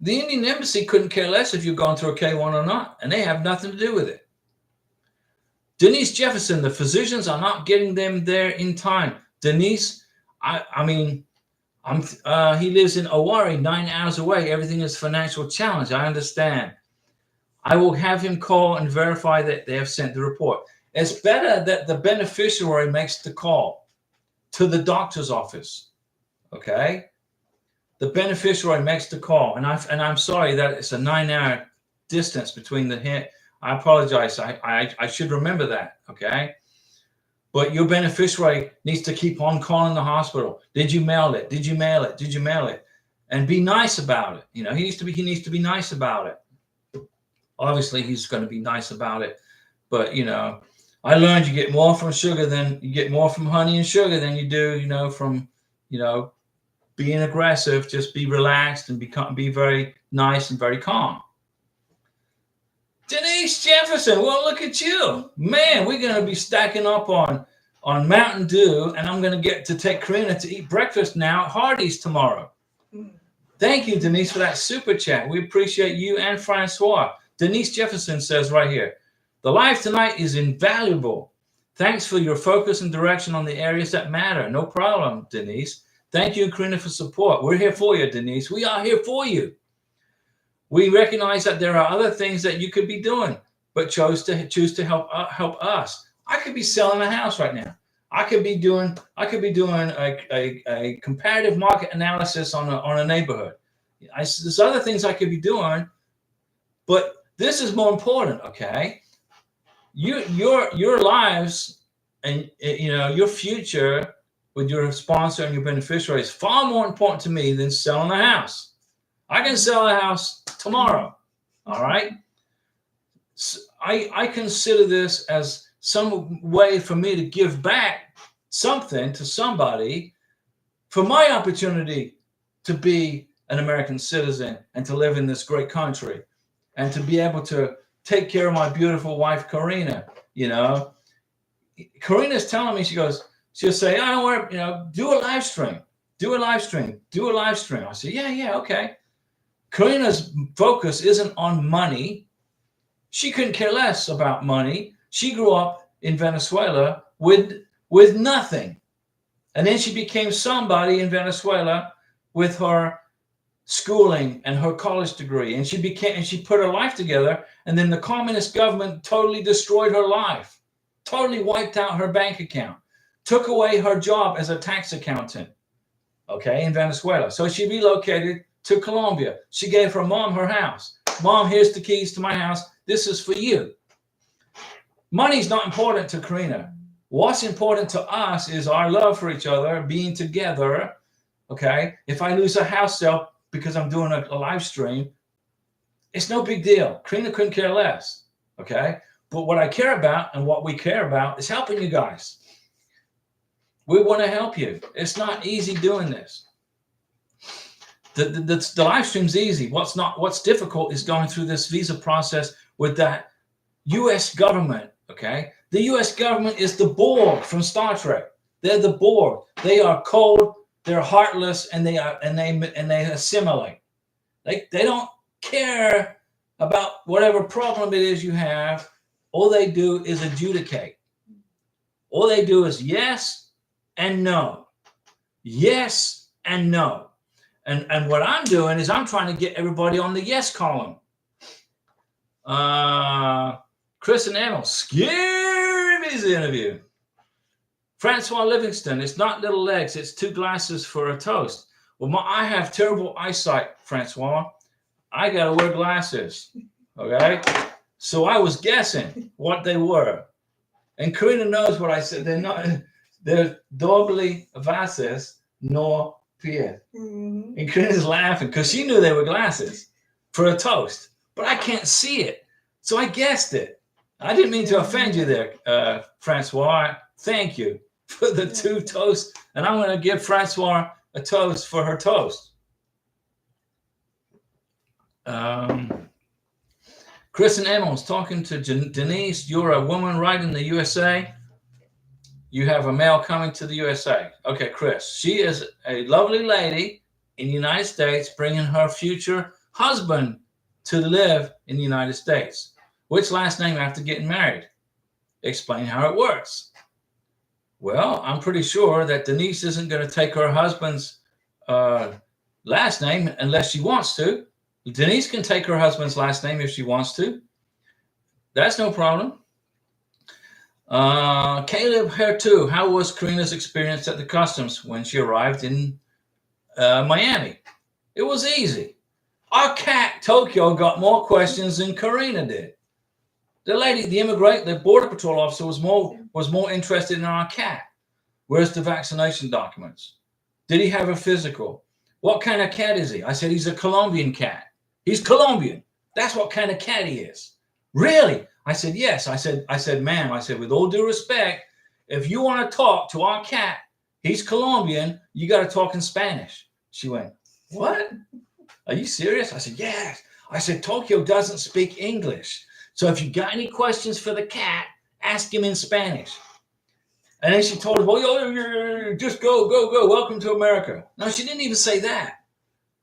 The Indian embassy couldn't care less if you've gone through a K1 or not, and they have nothing to do with it. Denise Jefferson, the physicians are not getting them there in time. Denise, he lives in Owari, 9 hours away. Everything is financial challenge. I understand. I will have him call and verify that they have sent the report. It's better that the beneficiary makes the call to the doctor's office. Okay? The beneficiary makes the call, and I'm sorry that it's a 9-hour distance between the hit. I apologize. I should remember that. Okay? But your beneficiary needs to keep on calling the hospital. Did you mail it? Did you mail it? Did you mail it? And be nice about it. You know, he needs to be nice about it. Obviously, he's going to be nice about it. But you know, I learned you get more from honey and sugar than you do, you know, from, you know, being aggressive. Just be relaxed and be very nice and very calm. Denise Jefferson, well, look at you, man. We're going to be stacking up on Mountain Dew, and I'm going to get to take Karina to eat breakfast now at Hardee's tomorrow. Thank you, Denise, for that super chat. We appreciate you and Francois. Denise Jefferson says right here, the live tonight is invaluable. Thanks for your focus and direction on the areas that matter. No problem, Denise. Thank you, Karina, for support. We're here for you, Denise. We are here for you. We recognize that there are other things that you could be doing, but choose to help us. I could be selling a house right now. I could be doing a comparative market analysis on a neighborhood. There's other things I could be doing, but this is more important. Okay, your lives and, you know, your future with your sponsor and your beneficiary is far more important to me than selling a house. I can sell a house tomorrow. All right. So I consider this as some way for me to give back something to somebody for my opportunity to be an American citizen and to live in this great country and to be able to take care of my beautiful wife, Karina. You know, Karina's telling me, she'll say, I don't worry, you know, do a live stream. I say, yeah, okay. Karina's focus isn't on money. She couldn't care less about money. She grew up in Venezuela with nothing. And then she became somebody in Venezuela with her schooling and her college degree. And she put her life together. And then the communist government totally destroyed her life, totally wiped out her bank account, took away her job as a tax accountant, okay, in Venezuela. So she relocated to Colombia. She gave her mom her house. Mom, here's the keys to my house. This is for you. Money's not important to Karina. What's important to us is our love for each other, being together. Okay. If I lose a house sale because I'm doing a live stream, it's no big deal. Karina couldn't care less. Okay. But what I care about and what we care about is helping you guys. We want to help you. It's not easy doing this. The live stream's easy. What's difficult is going through this visa process with that U.S. government. Okay, the U.S. government is the Borg from Star Trek. They're the Borg. They are cold. They're heartless, and they assimilate. They don't care about whatever problem it is you have. All they do is adjudicate. All they do is yes and no, yes and no. And what I'm doing is I'm trying to get everybody on the yes column. Chris and Emil, scary busy interview. Francois Livingston, it's not little legs, it's 2 glasses for a toast. Well, I have terrible eyesight, Francois. I got to wear glasses, okay? So I was guessing what they were. And Karina knows what I said. They're doble vases, no pies. Mm-hmm. And Karina's laughing because she knew they were glasses for a toast, but I can't see it. So I guessed it. I didn't mean to offend you there, Francois. Thank you for the 2 toasts. And I'm going to give Francois a toast for her toast. Chris and Emma was talking to Denise. You're a woman right in the USA. You have a male coming to the USA. Okay, Chris. She is a lovely lady in the United States, bringing her future husband to live in the United States. Which last name after getting married? Explain how it works. Well, I'm pretty sure that Denise isn't going to take her husband's last name unless she wants to. Denise can take her husband's last name if she wants to. That's no problem. Caleb here too. How was Karina's experience at the customs when she arrived in Miami? It was easy. Our cat Tokyo got more questions than Karina did. The lady, the border patrol officer was more interested in our cat. Where's the vaccination documents? Did he have a physical? What kind of cat is he? I said he's a Colombian cat. He's Colombian. That's what kind of cat he is. Really? I said yes. I said, ma'am. I said, with all due respect, if you want to talk to our cat, he's Colombian. You got to talk in Spanish. She went, what? Are you serious? I said, yes. I said, Tokyo doesn't speak English. So if you got any questions for the cat, ask him in Spanish. And then she told us, well, just go. Welcome to America. No, she didn't even say that.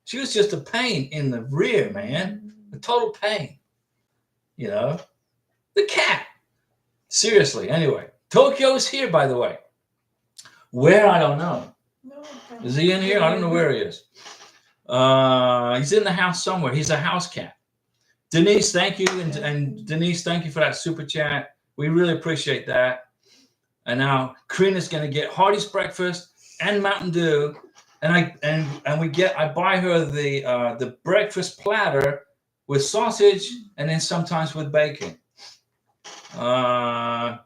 She was just a pain in the rear, man. A total pain. You know? The cat. Seriously. Anyway, Tokyo is here, by the way. Where? I don't know. No, Is he in here? I don't know where he is. He's in the house somewhere. He's a house cat. Denise, thank you. And Denise, thank you for that super chat. We really appreciate that. And now Karina's going to get Hardy's breakfast and Mountain Dew. And I buy her the breakfast platter with sausage and then sometimes with bacon.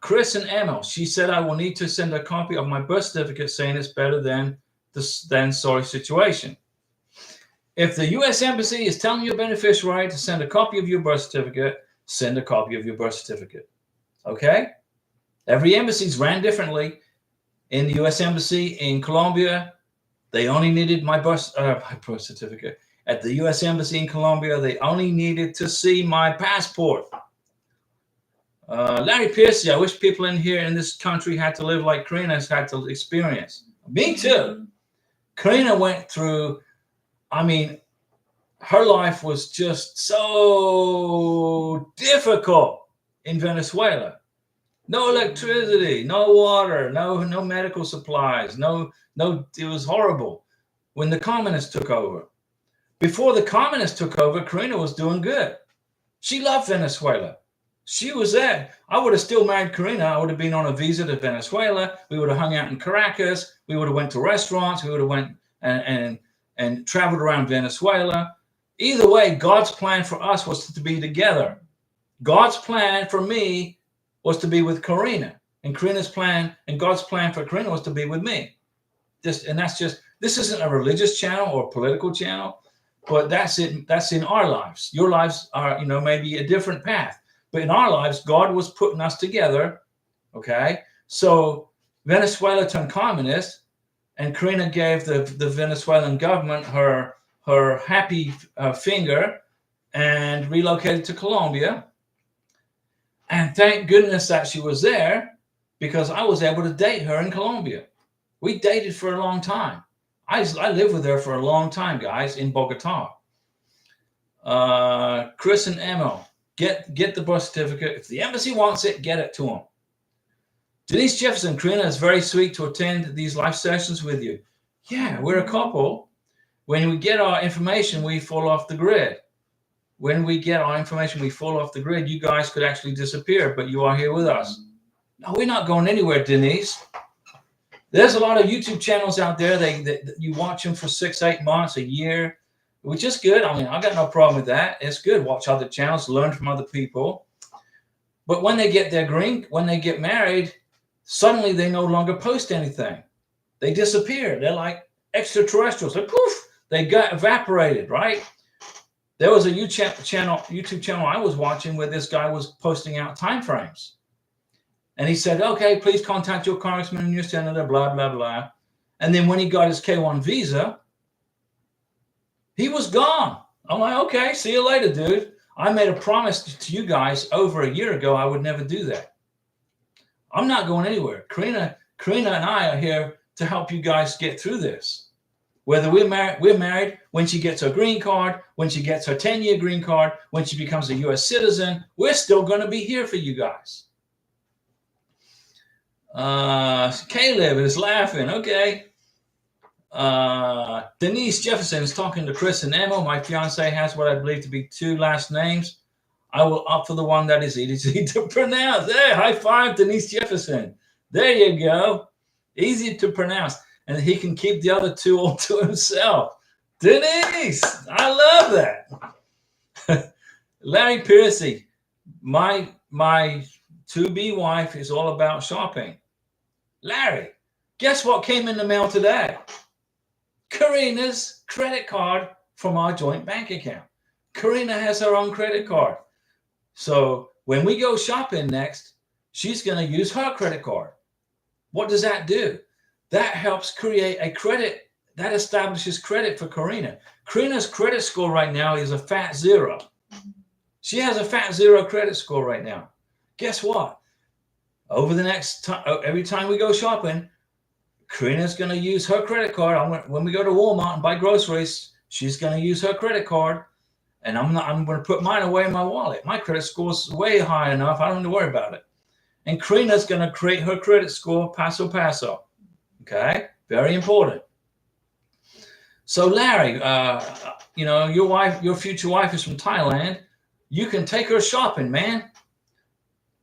Chris and Emma, she said I will need to send a copy of my birth certificate saying it's better than sorry situation. If the U.S. Embassy is telling your beneficiary to send a copy of your birth certificate, send a copy of your birth certificate. Okay? Every embassy's ran differently. In the U.S. Embassy in Colombia, they only needed my birth certificate. At the U.S. Embassy in Colombia, they only needed to see my passport. Larry Piercy, I wish people in here in this country had to live like Karina's had to experience. Me too. Karina went through, her life was just so difficult in Venezuela. No electricity, no water, no medical supplies, no, it was horrible when the communists took over. Before the communists took over, Karina was doing good. She loved Venezuela. She was there. I would have still married Karina. I would have been on a visa to Venezuela. We would have hung out in Caracas. We would have went to restaurants. We would have went and traveled around Venezuela. Either way, God's plan for us was to be together. God's plan for me was to be with Karina, and Karina's plan and God's plan for Karina was to be with me. This isn't a religious channel or a political channel, but that's it. That's in our lives. Your lives are, maybe a different path, but in our lives, God was putting us together. Okay. So Venezuela turned communist, and Karina gave the Venezuelan government her happy finger and relocated to Colombia. And thank goodness that she was there, because I was able to date her in Colombia. We dated for a long time. I lived with her for a long time, guys, in Bogota. Chris and Emma, get the birth certificate. If the embassy wants it, get it to them. Denise Jefferson, Karina, is very sweet to attend these live sessions with you. Yeah, we're a couple. When we get our information, we fall off the grid. When we get our information, we fall off the grid. You guys could actually disappear, but you are here with us. No, we're not going anywhere, Denise. There's a lot of YouTube channels out there. You watch them for 6-8 months, a year, which is good. I got no problem with that. It's good. Watch other channels, learn from other people. But when they get when they get married, suddenly they no longer post anything. They disappear. They're like extraterrestrials. Like poof, they got evaporated, right? There was a YouTube channel I was watching where this guy was posting out time frames. And he said, okay, please contact your congressman and your senator, blah, blah, blah. And then when he got his K-1 visa, he was gone. I'm like, okay, see you later, dude. I made a promise to you guys over a year ago I would never do that. I'm not going anywhere. Karina and I are here to help you guys get through this. Whether we're married, when she gets her green card, when she gets her 10-year green card, when she becomes a U.S. citizen, we're still going to be here for you guys. Caleb is laughing. Okay. Denise Jefferson is talking to Chris and Emma. My fiance has what I believe to be 2 last names. I will opt for the one that is easy to pronounce. Hey, high five, Denise Jefferson. There you go. Easy to pronounce. And he can keep the other two all to himself. Denise, I love that. Larry Piercy, my to-be wife is all about shopping. Larry, guess what came in the mail today? Karina's credit card from our joint bank account. Karina has her own credit card. So when we go shopping next, she's going to use her credit card. What does that do? That helps create a credit. That establishes credit for Karina. Karina's credit score right now is a fat 0. She has a fat 0 credit score right now. Guess what? Over the next time, every time we go shopping, Karina's going to use her credit card. When we go to Walmart and buy groceries, she's going to use her credit card. And I'm going to put mine away in my wallet. My credit score's way high enough. I don't have to worry about it. And Karina's going to create her credit score paso paso. Okay? Very important. So Larry, your future wife is from Thailand. You can take her shopping, man.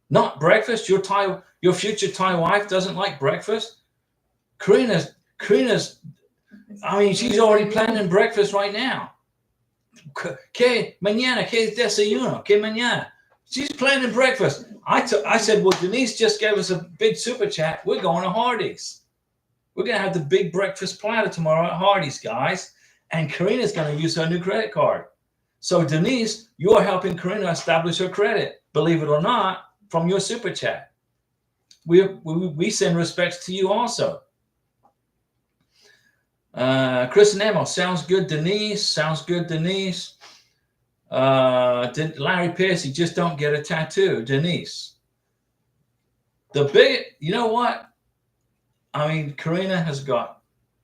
Not breakfast. Your future Thai wife doesn't like breakfast. Karina's, I mean, she's already planning breakfast right now. Que mañana, que desayuno, que mañana. She's planning breakfast. I said, well, Denise just gave us a big super chat. We're going to Hardee's. We're going to have the big breakfast platter tomorrow at Hardee's, guys. And Karina's going to use her new credit card. So Denise, you are helping Karina establish her credit, believe it or not, from your super chat. We send respects to you also. Chris and Emma, sounds good, Denise. Sounds good, Denise. Larry Piercy, just don't get a tattoo, Denise. You know what? I mean, Karina has got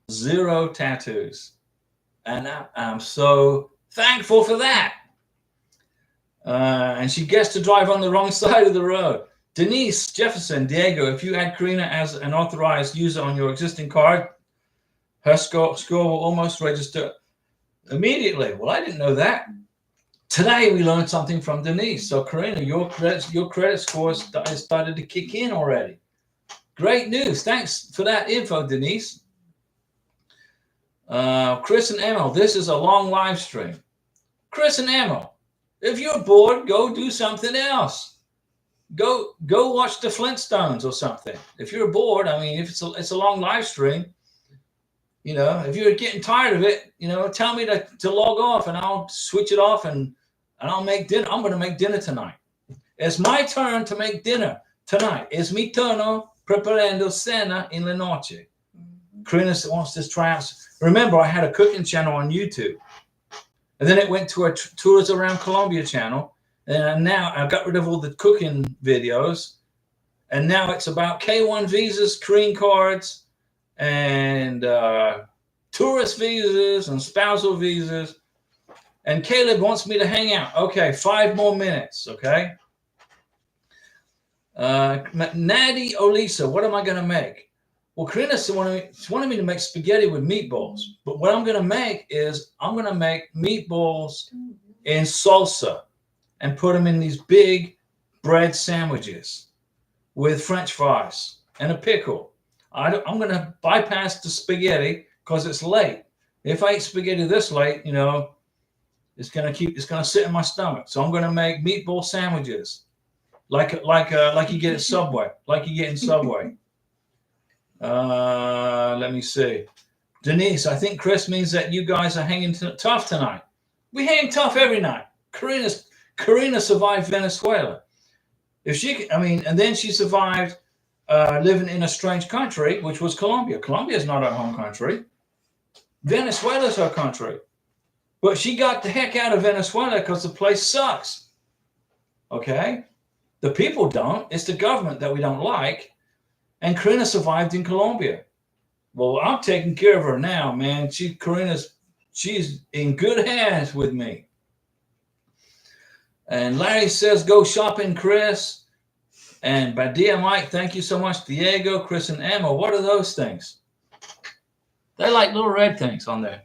0 tattoos. And I'm so thankful for that. And she gets to drive on the wrong side of the road. Denise Jefferson, Diego, if you add Karina as an authorized user on your existing card, her score will almost register immediately. Well, I didn't know that. Today we learned something from Denise. So Karina, your credit score has started to kick in already. Great news. Thanks for that info, Denise. Chris and Emil, this is a long live stream. Chris and Emil, if you're bored, go do something else. Go watch the Flintstones or something. If you're bored, I mean, if it's a long live stream, you know, if you're getting tired of it, you know, tell me to log off and I'll switch it off and I'll make dinner. I'm going to make dinner tonight. It's my turn to make dinner tonight. Es mi turno preparando cena en la noche. Karina wants to try out. Remember, I had a cooking channel on YouTube. And then it went to a Tours Around Colombia channel. And now I got rid of all the cooking videos. And now it's about K1 visas, Korean cards, and tourist visas and spousal visas. And Caleb wants me to hang out. Okay, 5 more minutes, okay? Natty Olisa, what am I going to make? Well, Karina wanted me to make spaghetti with meatballs. But what I'm going to make is I'm going to make meatballs in salsa and put them in these big bread sandwiches with French fries and a pickle. I'm going to bypass the spaghetti because it's late. If I eat spaghetti this late, you know, it's going to sit in my stomach. So I'm going to make meatball sandwiches like you get at Subway, like you get in Subway. Let me see. Denise, I think Chris means that you guys are hanging tough tonight. We hang tough every night. Karina survived Venezuela. And then she survived living in a strange country, which was Colombia. Colombia is not her home country. Venezuela is her country. But she got the heck out of Venezuela because the place sucks. Okay? The people don't. It's the government that we don't like. And Karina survived in Colombia. Well, I'm taking care of her now, man. She's in good hands with me. And Larry says, go shopping, Chris. And Badia Mike, thank you so much. Diego, Chris, and Emma. What are those things? They're like little red things on there.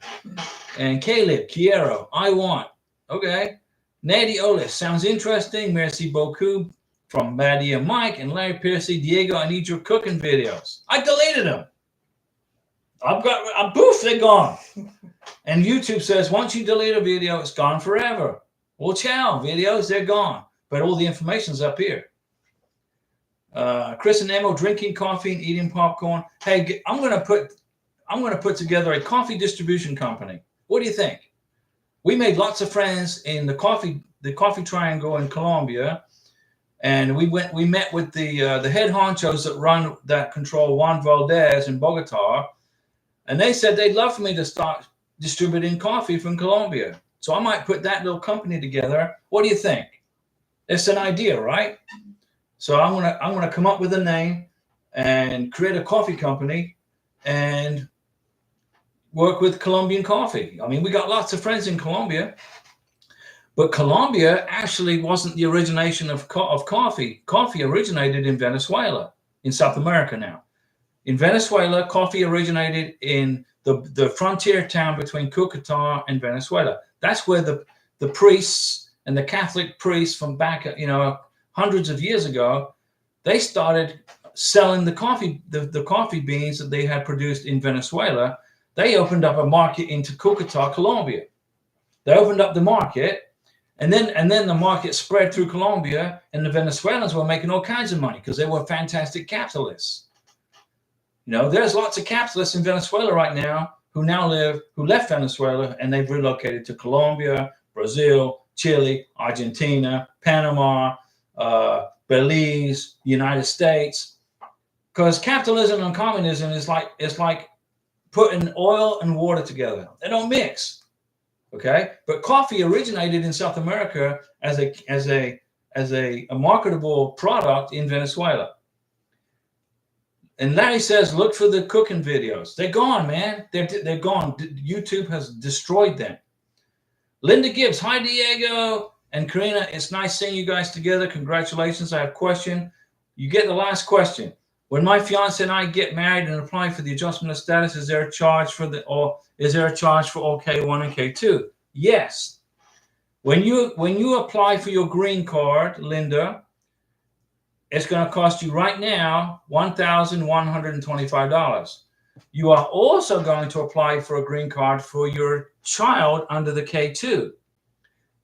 And Caleb, Quiero, I want. Okay. Nady Olis, sounds interesting. Merci beaucoup from Badia Mike and Larry Piercy. Diego, I need your cooking videos. I deleted them. Poof, they're gone. And YouTube says once you delete a video, it's gone forever. Well, ciao, videos, they're gone. But all the information's up here. Chris and Emo drinking coffee and eating popcorn. Hey, I'm gonna put together a coffee distribution company. What do you think? We made lots of friends in the coffee triangle in Colombia, and we met with the head honchos that control Juan Valdez in Bogota, and they said they'd love for me to start distributing coffee from Colombia. So I might put that little company together. What do you think? It's an idea, right? So I'm gonna come up with a name and create a coffee company and work with Colombian coffee. I mean, we got lots of friends in Colombia, but Colombia actually wasn't the origination of coffee. Coffee originated in Venezuela, in South America now. In Venezuela, coffee originated in the frontier town between Cucuta and Venezuela. That's where the priests and the Catholic priests from back, hundreds of years ago, they started selling the coffee beans that they had produced in Venezuela. They opened up a market into Cucuta, Colombia. They opened up the market, and then the market spread through Colombia, and the Venezuelans were making all kinds of money because they were fantastic capitalists. There's lots of capitalists in Venezuela right now who left Venezuela, and they've relocated to Colombia, Brazil, Chile, Argentina, Panama, Belize, United States, because capitalism and communism is like putting oil and water together. They don't mix. Okay, but coffee originated in South America as a marketable product in Venezuela. And Larry says, look for the cooking videos. They're gone, man. They're gone. YouTube has destroyed them. Linda Gibbs, hi Diego and Karina. It's nice seeing you guys together. Congratulations. I have a question. You get the last question. When my fiance and I get married and apply for the adjustment of status, is there a charge for all K1 and K2? Yes. When you apply for your green card, Linda, it's going to cost you right now $1,125. You are also going to apply for a green card for your child under the K2.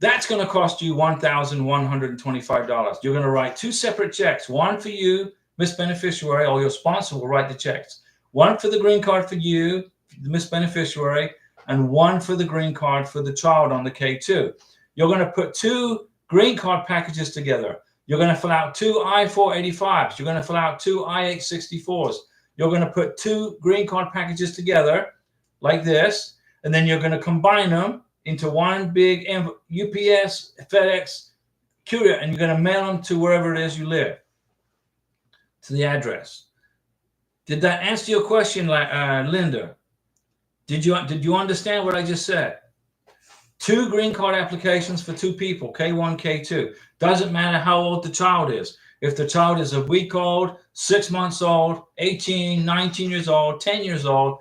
That's going to cost you $1,125. You're going to write two separate checks, one for you, Miss Beneficiary, or your sponsor will write the checks. One for the green card for you, the Miss Beneficiary, and one for the green card for the child on the K2. You're going to put two green card packages together. You're going to fill out two I-485s. You're going to fill out two I-864s. You're going to put two green card packages together like this, and then you're going to combine them into one big UPS, FedEx, courier, and you're going to mail them to wherever it is you live, to the address. Did that answer your question, Linda? Did you understand what I just said? Two green card applications for two people, K1, K2. Doesn't matter how old the child is. If the child is a week old, 6 months old, 18, 19 years old, 10 years old,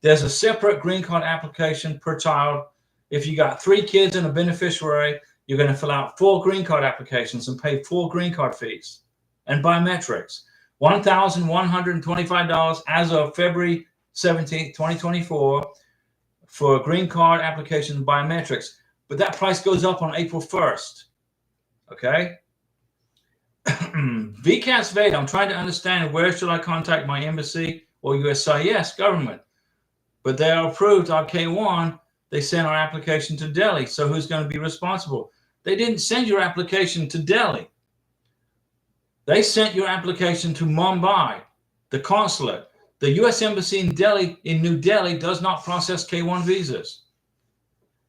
there's a separate green card application per child. If you got 3 kids and a beneficiary, you're going to fill out 4 green card applications and pay 4 green card fees and biometrics. $1,125 as of February 17th, 2024 for a green card application and biometrics. But that price goes up on April 1st. Okay? VCAS Veda, I'm trying to understand where should I contact my embassy or USCIS government. But they are approved our K1. They sent our application to Delhi. So who's going to be responsible? They didn't send your application to Delhi. They sent your application to Mumbai, the consulate. The U.S. Embassy in New Delhi, does not process K1 visas.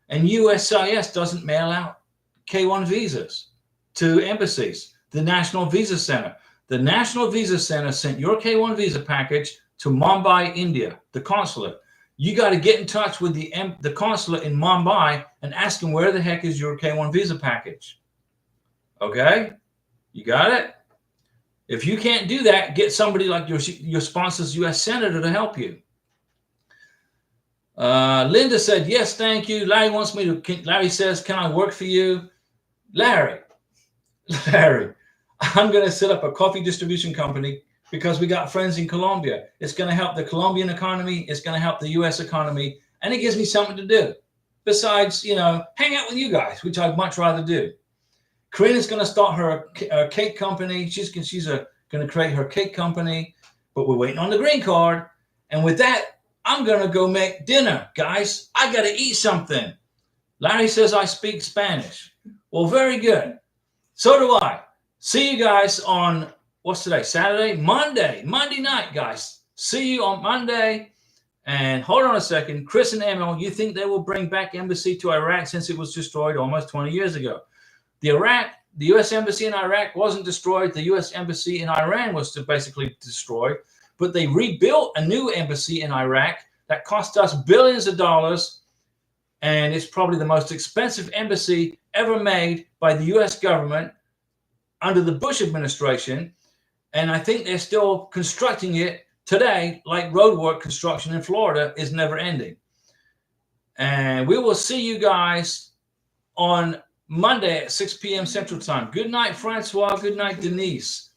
And USCIS doesn't mail out K1 visas to embassies. The National Visa Center. The National Visa Center sent your K1 visa package to Mumbai, India, the consulate. You got to get in touch with the consulate in Mumbai and ask them where the heck is your K1 visa package. Okay? You got it? If you can't do that, get somebody like your sponsor's U.S. Senator to help you. Linda said, yes, thank you. Larry says, can I work for you? Larry, I'm going to set up a coffee distribution company because we got friends in Colombia. It's going to help the Colombian economy. It's going to help the U.S. economy. And it gives me something to do besides, hang out with you guys, which I'd much rather do. Karina's going to start her cake company. She's going to create her cake company, but we're waiting on the green card. And with that, I'm going to go make dinner, guys. I got to eat something. Larry says I speak Spanish. Well, very good. So do I. See you guys on, what's today? Saturday? Monday night, guys. See you on Monday. And hold on a second. Chris and Emil, you think they will bring back embassy to Iraq since it was destroyed almost 20 years ago? The U.S. embassy in Iraq wasn't destroyed. The U.S. embassy in Iran was basically destroyed. But they rebuilt a new embassy in Iraq that cost us billions of dollars. And it's probably the most expensive embassy ever made by the U.S. government under the Bush administration. And I think they're still constructing it today, like roadwork construction in Florida is never ending. And we will see you guys on Monday at 6 p.m. Central Time. Good night, Francois. Good night, Denise.